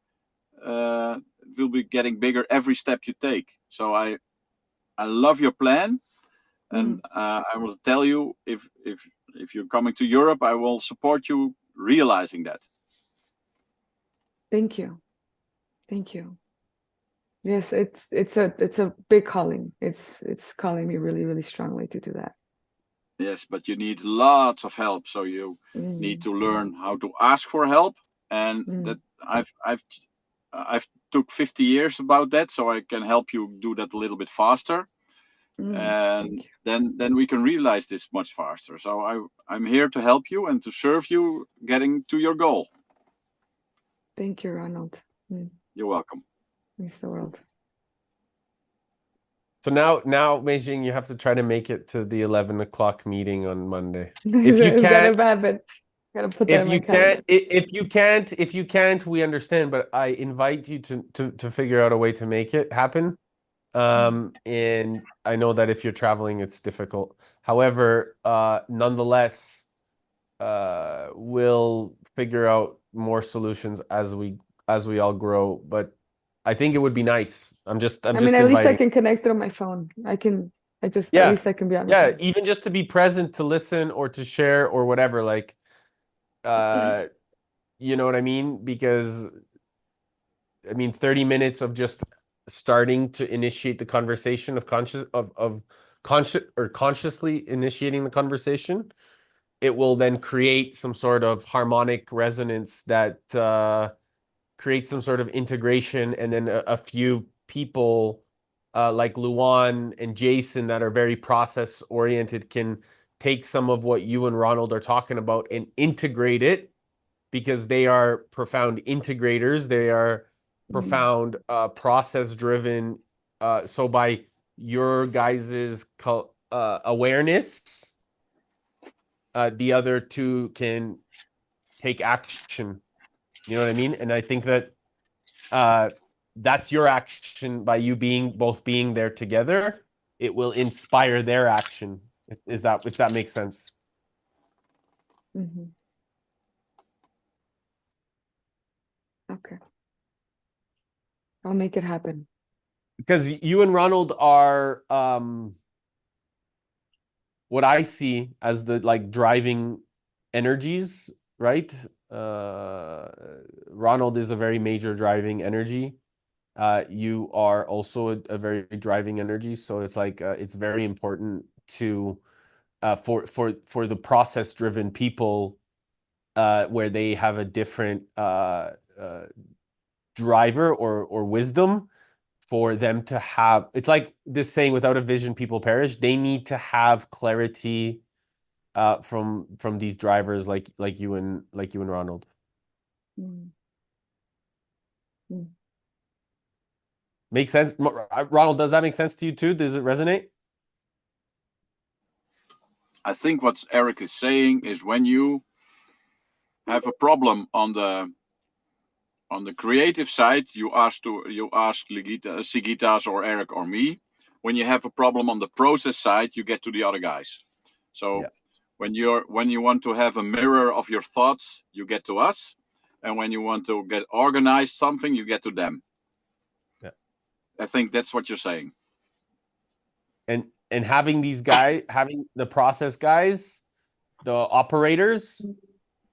getting bigger every step you take. So I love your plan, and I will tell you, if you're coming to Europe, I will support you realizing that. Thank you. Thank you. Yes, it's a big calling. It's calling me really, really strongly to do that. Yes, but you need lots of help. So you need to learn how to ask for help, and that I've took 50 years about that, so I can help you do that a little bit faster, and then we can realize this much faster. So I'm here to help you and to serve you getting to your goal. Thank you, Ronald. You're welcome. Thanks the world. So now, Mei Jing, you have to try to make it to the 11 o'clock meeting on Monday. If you can't, gotta put that in my calendar. if you can't, we understand. But I invite you to figure out a way to make it happen. And I know that if you're traveling, it's difficult. However, nonetheless, we'll figure out more solutions as we all grow. But I think it would be nice. I'm just I mean, at least I inviting. can connect it on my phone. At Yeah. least I can be on my Yeah, phone. even just to be present, to listen or to share or whatever, like, you know what I mean? Because I mean, 30 minutes of just starting to initiate the conversation of consciously initiating the conversation, it will then create some sort of harmonic resonance that creates some sort of integration, and then a few people like Luan and Jason that are very process oriented can take some of what you and Ronald are talking about and integrate it, because they are profound integrators. They are profound process driven. So by your guys's awareness, the other two can take action. You know what I mean? And I think that that's your action by you both being there together. It will inspire their action. If that makes sense? Okay. I'll make it happen. Because you and Ronald are what I see as the like driving energies, right? Ronald is a very major driving energy. You are also a very driving energy, so it's like it's very important to for the process driven people where they have a different driver or wisdom, for them to have, it's like this saying, without a vision, people perish. They need to have clarity from these drivers like you and Ronald. Mm. Mm. Makes sense? Ronald, does that make sense to you too? Does it resonate? I think what Eric is saying is when you have a problem on the creative side, you ask Sigitas or Eric or me. When you have a problem on the process side, you get to the other guys. So Yeah. when you want to have a mirror of your thoughts, you get to us, and when you want to get organized something, you get to them. Yeah. I think that's what you're saying. And having these guys, having the process guys, the operators,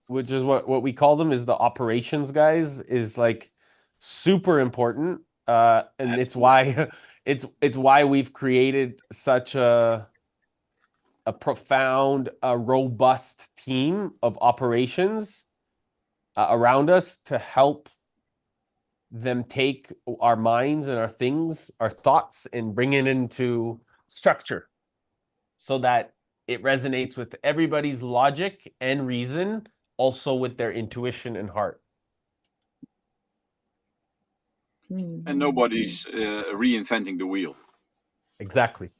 which is what we call them, is the operations guys, is like super important. And it's why it's why we've created such a profound, robust team of operations around us to help them take our minds and our things, our thoughts, and bring it into structure so that it resonates with everybody's logic and reason, also with their intuition and heart. Mm. And nobody's reinventing the wheel. Exactly.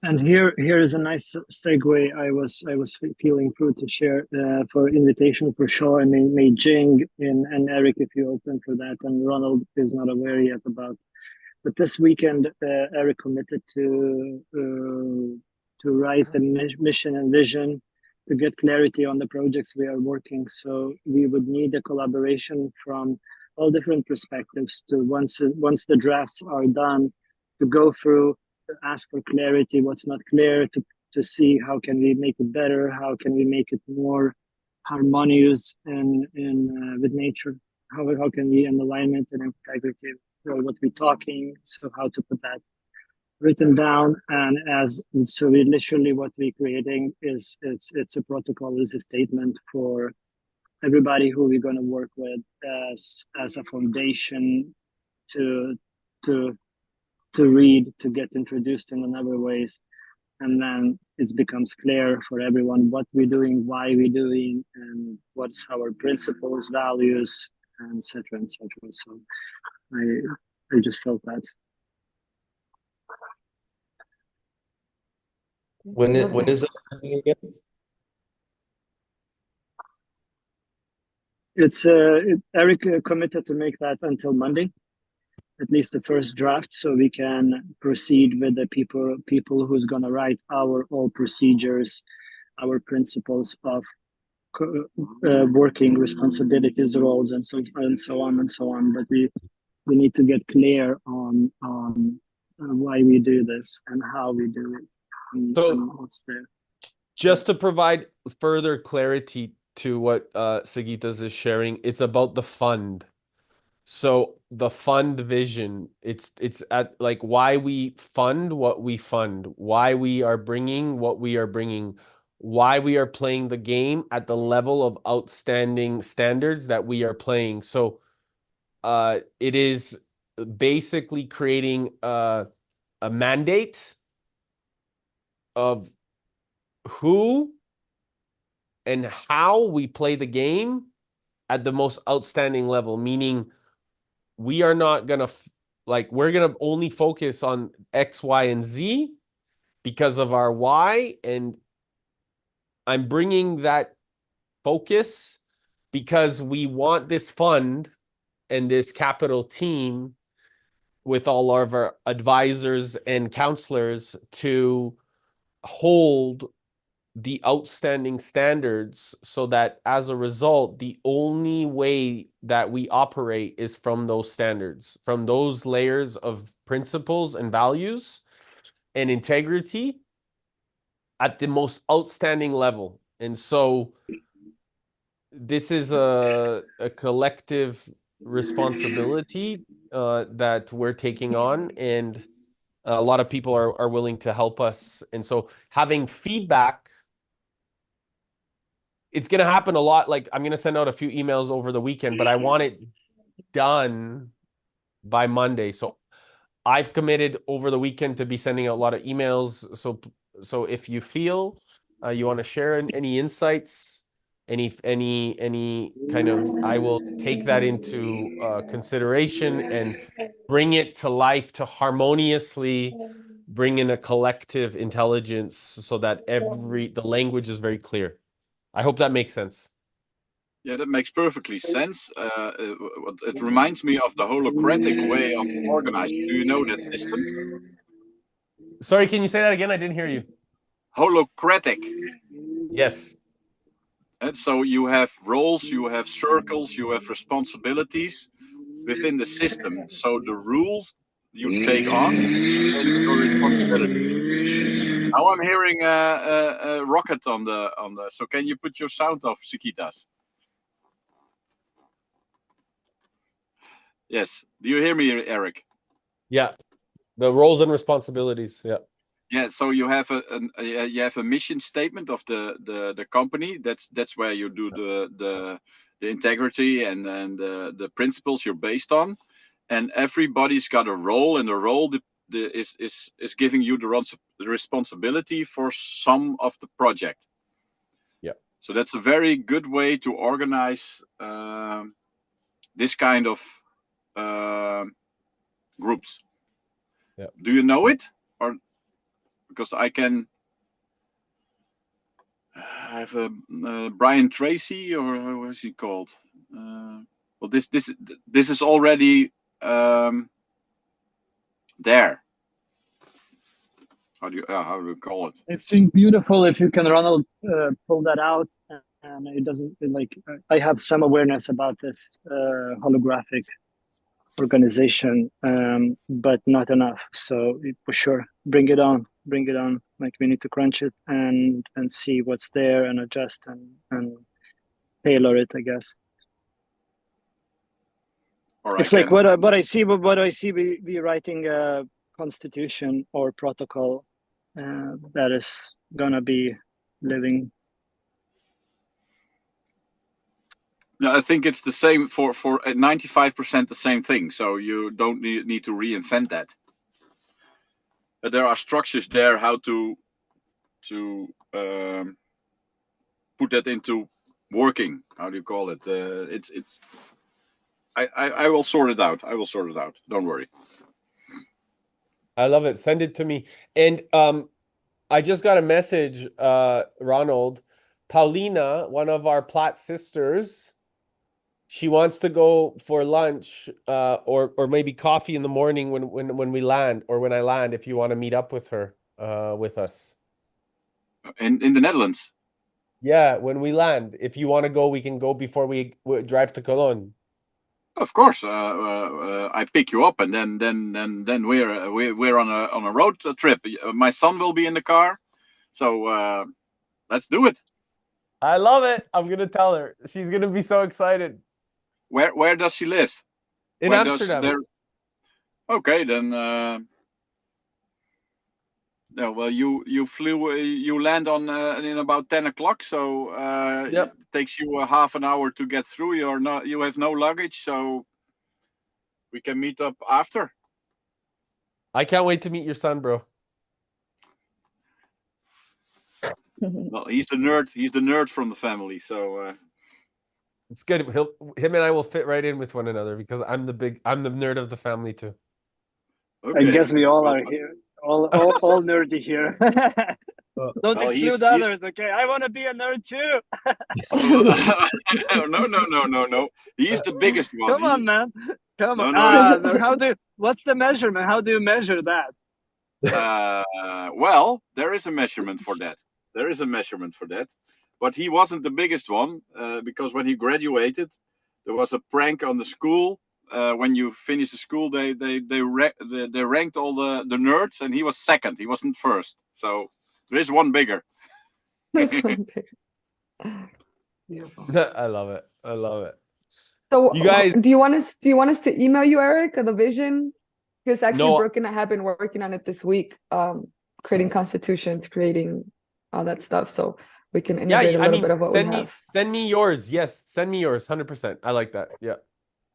And here is a nice segue. I was feeling through to share for invitation for sure. I mean, Mei Jing and Eric, if you open for that, and Ronald is not aware yet about. But this weekend, Eric committed to write a mission and vision to get clarity on the projects we are working. So we would need a collaboration from all different perspectives to once the drafts are done, to go through, to ask for clarity, what's not clear, to see how can we make it better, how can we make it more harmonious and with nature, how can we in alignment and integrity or what we're talking, so how to put that written down. And so we literally what we're creating is it's a protocol, is a statement for everybody who we're going to work with as a foundation to to read, to get introduced in other ways, and then it becomes clear for everyone what we're doing, why we're doing, and what's our principles, values, and etc. etc. So I just felt that. When is that happening again? It's Eric committed to make that until Monday, at least the first draft, so we can proceed with the people who's gonna write our all procedures, our principles of working responsibilities, roles, and so on and so on. But we need to get clear on why we do this and how we do it, and what's there. Just to provide further clarity to what Sagitas is sharing, it's about the fund. So the fund vision, it's at like why we fund what we fund, why we are bringing what we are bringing, why we are playing the game at the level of outstanding standards that we are playing. So it is basically creating a mandate of who and how we play the game at the most outstanding level, meaning we are not going to we're going to only focus on X, Y, and Z because of our why. And I'm bringing that focus because we want this fund and this capital team with all of our advisors and counselors to hold the outstanding standards so that as a result, the only way that we operate is from those standards, from those layers of principles and values and integrity at the most outstanding level. And so this is a collective responsibility that we're taking on, and a lot of people are willing to help us. And so having feedback, it's going to happen a lot. Like I'm going to send out a few emails over the weekend, but I want it done by Monday. So I've committed over the weekend to be sending out a lot of emails. So if you feel you want to share any insights, any kind of, I will take that into consideration and bring it to life to harmoniously bring in a collective intelligence so that the language is very clear. I hope that makes sense. Yeah, that makes perfectly sense. It reminds me of the holocratic way of organizing. Do you know that system? Sorry, can you say that again? I didn't hear you. Holocratic. Yes. And so you have roles, you have circles, you have responsibilities within the system. So the rules you take on is your responsibility. Now I'm hearing a rocket on the. So can you put your sound off, Sikitas? Yes. Do you hear me, Eric? Yeah. The roles and responsibilities. Yeah. Yeah. So you have a mission statement of the company. That's where you do the integrity and the principles you're based on, and everybody's got a role, and the role is giving you the responsibility for some of the project. Yeah. So that's a very good way to organize this kind of groups. Yeah. Do you know it? Or because I have a Brian Tracy, or how is he called? Well, this is already there. How do you call it? It's beautiful if you can, Ronald, pull that out. And it doesn't like I have some awareness about this holographic organization, but not enough. So for sure, bring it on. Like we need to crunch it and see what's there and adjust and tailor it, I guess. Or it's like what I see. What I see, we writing a constitution or protocol that is gonna be living. Yeah, I think it's the same for 95% the same thing. So you don't need to reinvent that. But there are structures there how to put that into working. How do you call it? I will sort it out. Don't worry. I love it. Send it to me. And I just got a message, Ronald. Paulina, one of our Platt sisters, she wants to go for lunch, or maybe coffee in the morning when we land, or when I land, if you want to meet up with her, with us. In the Netherlands. Yeah, when we land, if you want to go, we can go before we drive to Cologne. Of course, I pick you up, and then we're on a road trip. My son will be in the car, so let's do it. I love it. I'm gonna tell her. She's gonna be so excited. Where does she live? In Amsterdam. Okay, then. No, well, you land on in about 10 o'clock, so Yep. it takes you a half an hour to get through. You have no luggage, so we can meet up after. I can't wait to meet your son, bro. Well, he's the nerd. He's the nerd from the family, so it's good. Him and I will fit right in with one another because I'm the nerd of the family too. Okay. I guess we all are here, all nerdy here. Don't exclude others, okay? I want to be a nerd too. No. He's the biggest one. Come on, man. Come on. What's the measurement? How do you measure that? Well, there is a measurement for that. But he wasn't the biggest one because when he graduated, there was a prank on the school. When you finish the school, they ranked all the nerds, and he was second. He wasn't first. So there is one bigger. I love it. So you guys, do you want us to email you, Eric, the vision? Because actually, No. Brooke and I have been working on it this week, creating constitutions, creating all that stuff. So we can integrate a little bit of what we have. Send me yours. Yes, send me yours. 100%. I like that. Yeah.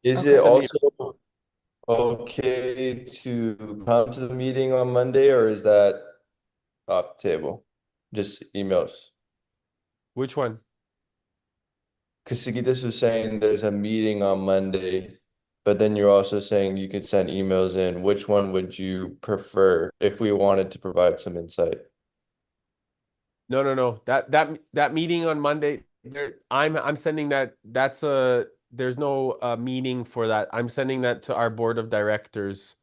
Is Okay. it also okay to come to the meeting on Monday, or is that off the table? Just emails. Which one? Because Sagitas was saying there's a meeting on Monday, but then you're also saying you could send emails in. Which one would you prefer if we wanted to provide some insight? No. That meeting on Monday, I'm sending that. There's no meeting for that. I'm sending that to our board of directors.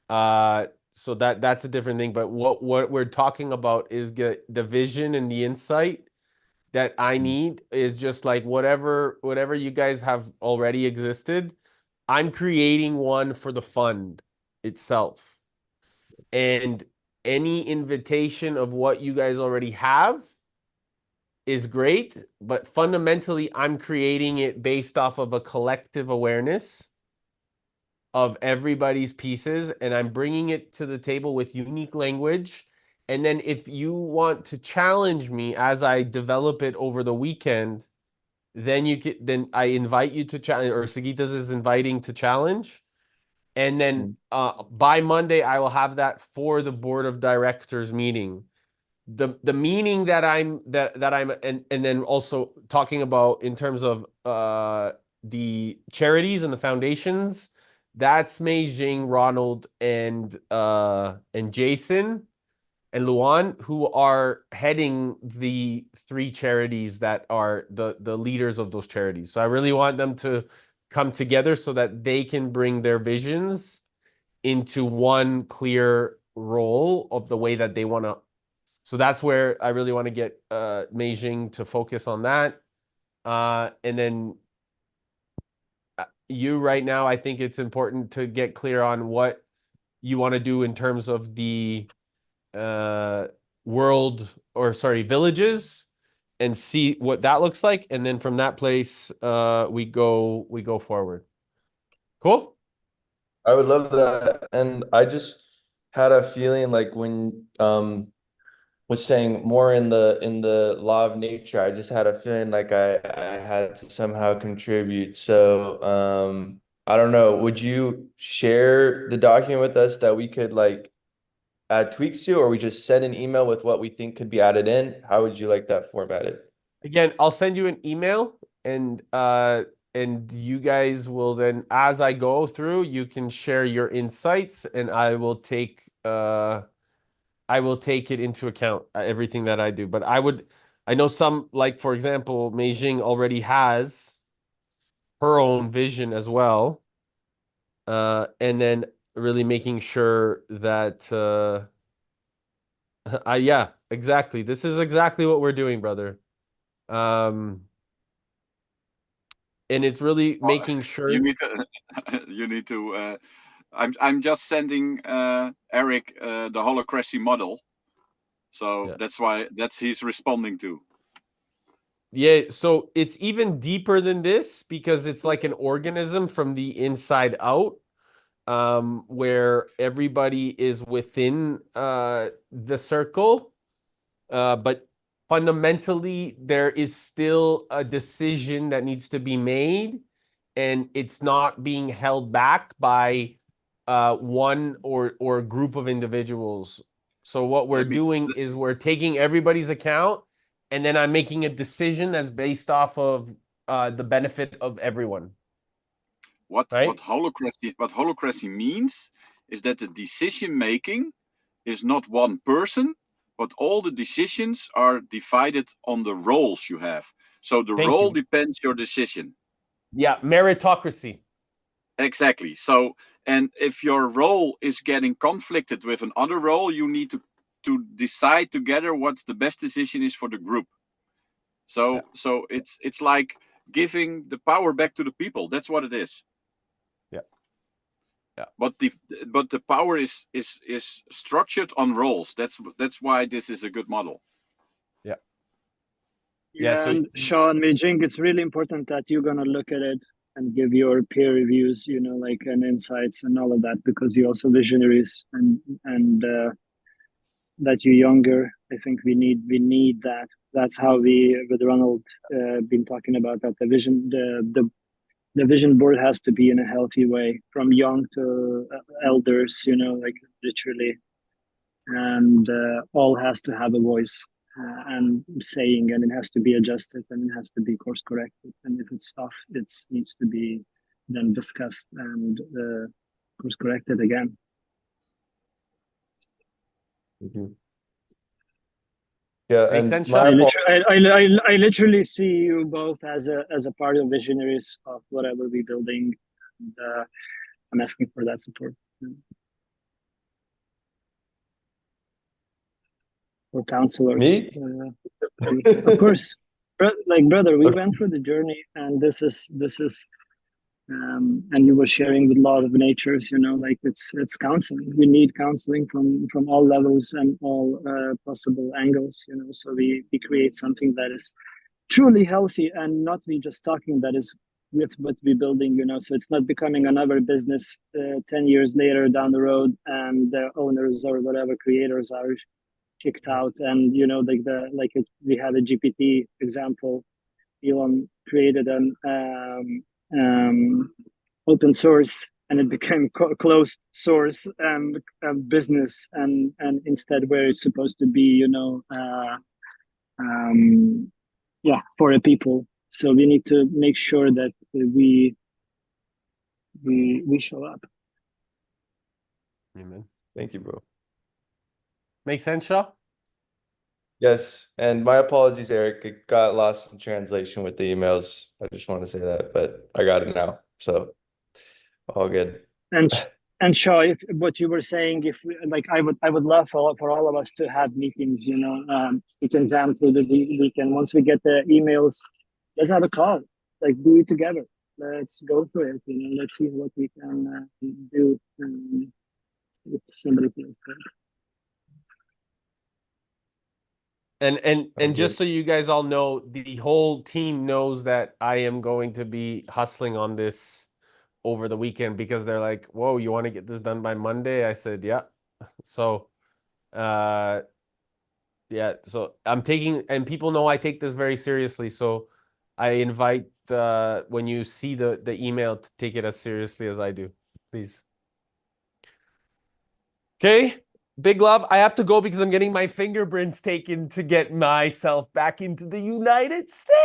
So that's a different thing. But what we're talking about is the vision and the insight that I need is just like whatever you guys have already existed. I'm creating one for the fund itself. And any invitation of what you guys already have is great, but fundamentally I'm creating it based off of a collective awareness of everybody's pieces, and I'm bringing it to the table with unique language. And then if you want to challenge me as I develop it over the weekend, then I invite you to challenge, or Sagitas is inviting to challenge. And then by Monday, I will have that for the board of directors meeting. The meaning that I'm and then also talking about in terms of the charities and the foundations, that's Mei Jing, Ronald, and Jason and Luan, who are heading the three charities that are the leaders of those charities. So I really want them to come together so that they can bring their visions into one clear role of the way that they want to. So that's where I really want to get Mei Jing to focus on that. And then you right now, I think it's important to get clear on what you want to do in terms of the villages, and see what that looks like. And then from that place, we go forward. Cool. I would love that. And I just had a feeling like when was saying more in the law of nature, I just had a feeling like I had to somehow contribute. So I don't know, would you share the document with us that we could like add tweaks to, or we just send an email with what we think could be added in? How would you like that formatted? Again, I'll send you an email, and you guys will then, as I go through, you can share your insights, and I will take it into account, everything that I do. But I know some, like for example, Mei Jing already has her own vision as well, and then really making sure that yeah, exactly. This is exactly what we're doing, brother. And it's really making sure You need to. You need to. I'm just sending Eric the holacracy model, so Yeah. that's he's responding to. Yeah, so it's even deeper than this because it's like an organism from the inside out, where everybody is within the circle, but fundamentally there is still a decision that needs to be made, and it's not being held back by one or a group of individuals. So what we're Let me. doing is we're taking everybody's account, and then I'm making a decision that's based off of the benefit of everyone. What Right? holacracy means is that the decision making is not one person, but all the decisions are divided on the roles you have. So the Thank role you. depends your decision. Yeah, meritocracy. Exactly. So, and if your role is getting conflicted with another role, you need to decide together what's the best decision is for the group. So, it's like giving the power back to the people. That's what it is. Yeah. Yeah. But the power is structured on roles. That's why this is a good model. Yeah. Yeah, So and Sean, Mei Jing, it's really important that you're gonna look at it and give your peer reviews, you know, like and insights and all of that, because you're also visionaries and that you're younger. I think we need that. That's how we with Ronald been talking about that. The vision, the the vision board has to be in a healthy way, from young to elders, you know, like literally, and all has to have a voice and saying, and it has to be adjusted, and it has to be course corrected, and if it's off, it needs to be then discussed and course corrected again. Yeah, Makes and sense, my Sean? I literally see you both as a part of visionaries of whatever we're building, and I'm asking for that support. For counselors, me? of course, like brother, we Okay. went through the journey, and this is and you were sharing with a lot of natures, you know, like it's counseling. We need counseling from all levels and all possible angles, you know, so we create something that is truly healthy and not be just talking, that is with what we're building, you know, so it's not becoming another business 10 years later down the road, and the owners or whatever creators are kicked out, and you know, we had a GPT example. Elon created an open source, and it became closed source business, and instead where it's supposed to be, you know, yeah, for the people. So we need to make sure that we show up. Amen. Thank you, bro. Makes sense, Sean? Yes, and my apologies, Eric. It got lost in translation with the emails. I just want to say that, but I got it now, so all good. And Shaw, if what you were saying, if we, like, I would love for all of us to have meetings. You know, we can jam through the weekend. Once we get the emails, let's have a call. Like, do it together. Let's go for it. You know, let's see what we can do. If somebody feels good. And just so you guys all know, the whole team knows that I am going to be hustling on this over the weekend, because they're like, whoa, you want to get this done by Monday? I said, yeah. So yeah, so I'm taking, and people know I take this very seriously, so I invite when you see the email, to take it as seriously as I do, please. Okay. Big love. I have to go because I'm getting my fingerprints taken to get myself back into the United States.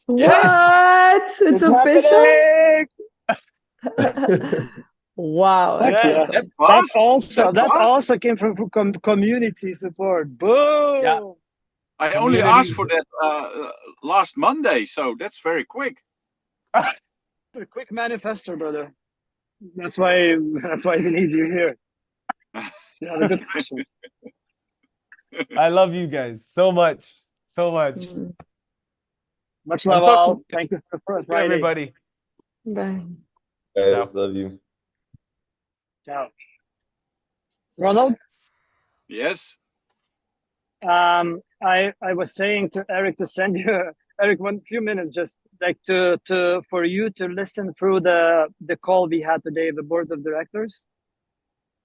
What? It's official? Wow, Heck that's yeah. awesome. That also came from community support. Boom. Yeah. I only asked for that last Monday, so that's very quick. A quick manifester, brother. That's why we need you here. Yeah, the good questions. I love you guys so much. So much. Much love, so all. Thank you for Friday. Everybody. Bye. Guys, love you. Ciao. Ronald? Yes. I was saying to Eric to send you, Eric, one few minutes, just like to for you to listen through the call we had today, the board of directors.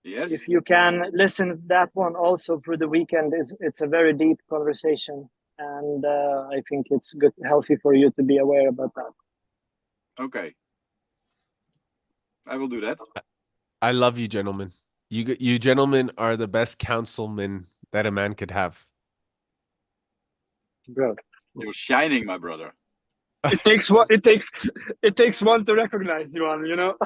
Yes. If you can listen that one also through the weekend, it's a very deep conversation, and I think it's good, healthy for you to be aware about that. Okay. I will do that. I love you, gentlemen. You gentlemen are the best councilmen that a man could have. Bro, You're shining, my brother. it takes one. It takes one to recognize you, you know.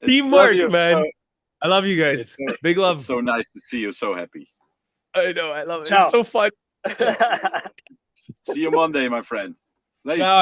Teamwork, you. man. I love you guys. Big love. It's so nice to see you so happy. I know. I love it. Ciao. It's so fun. See you Monday, my friend. Later. Ciao.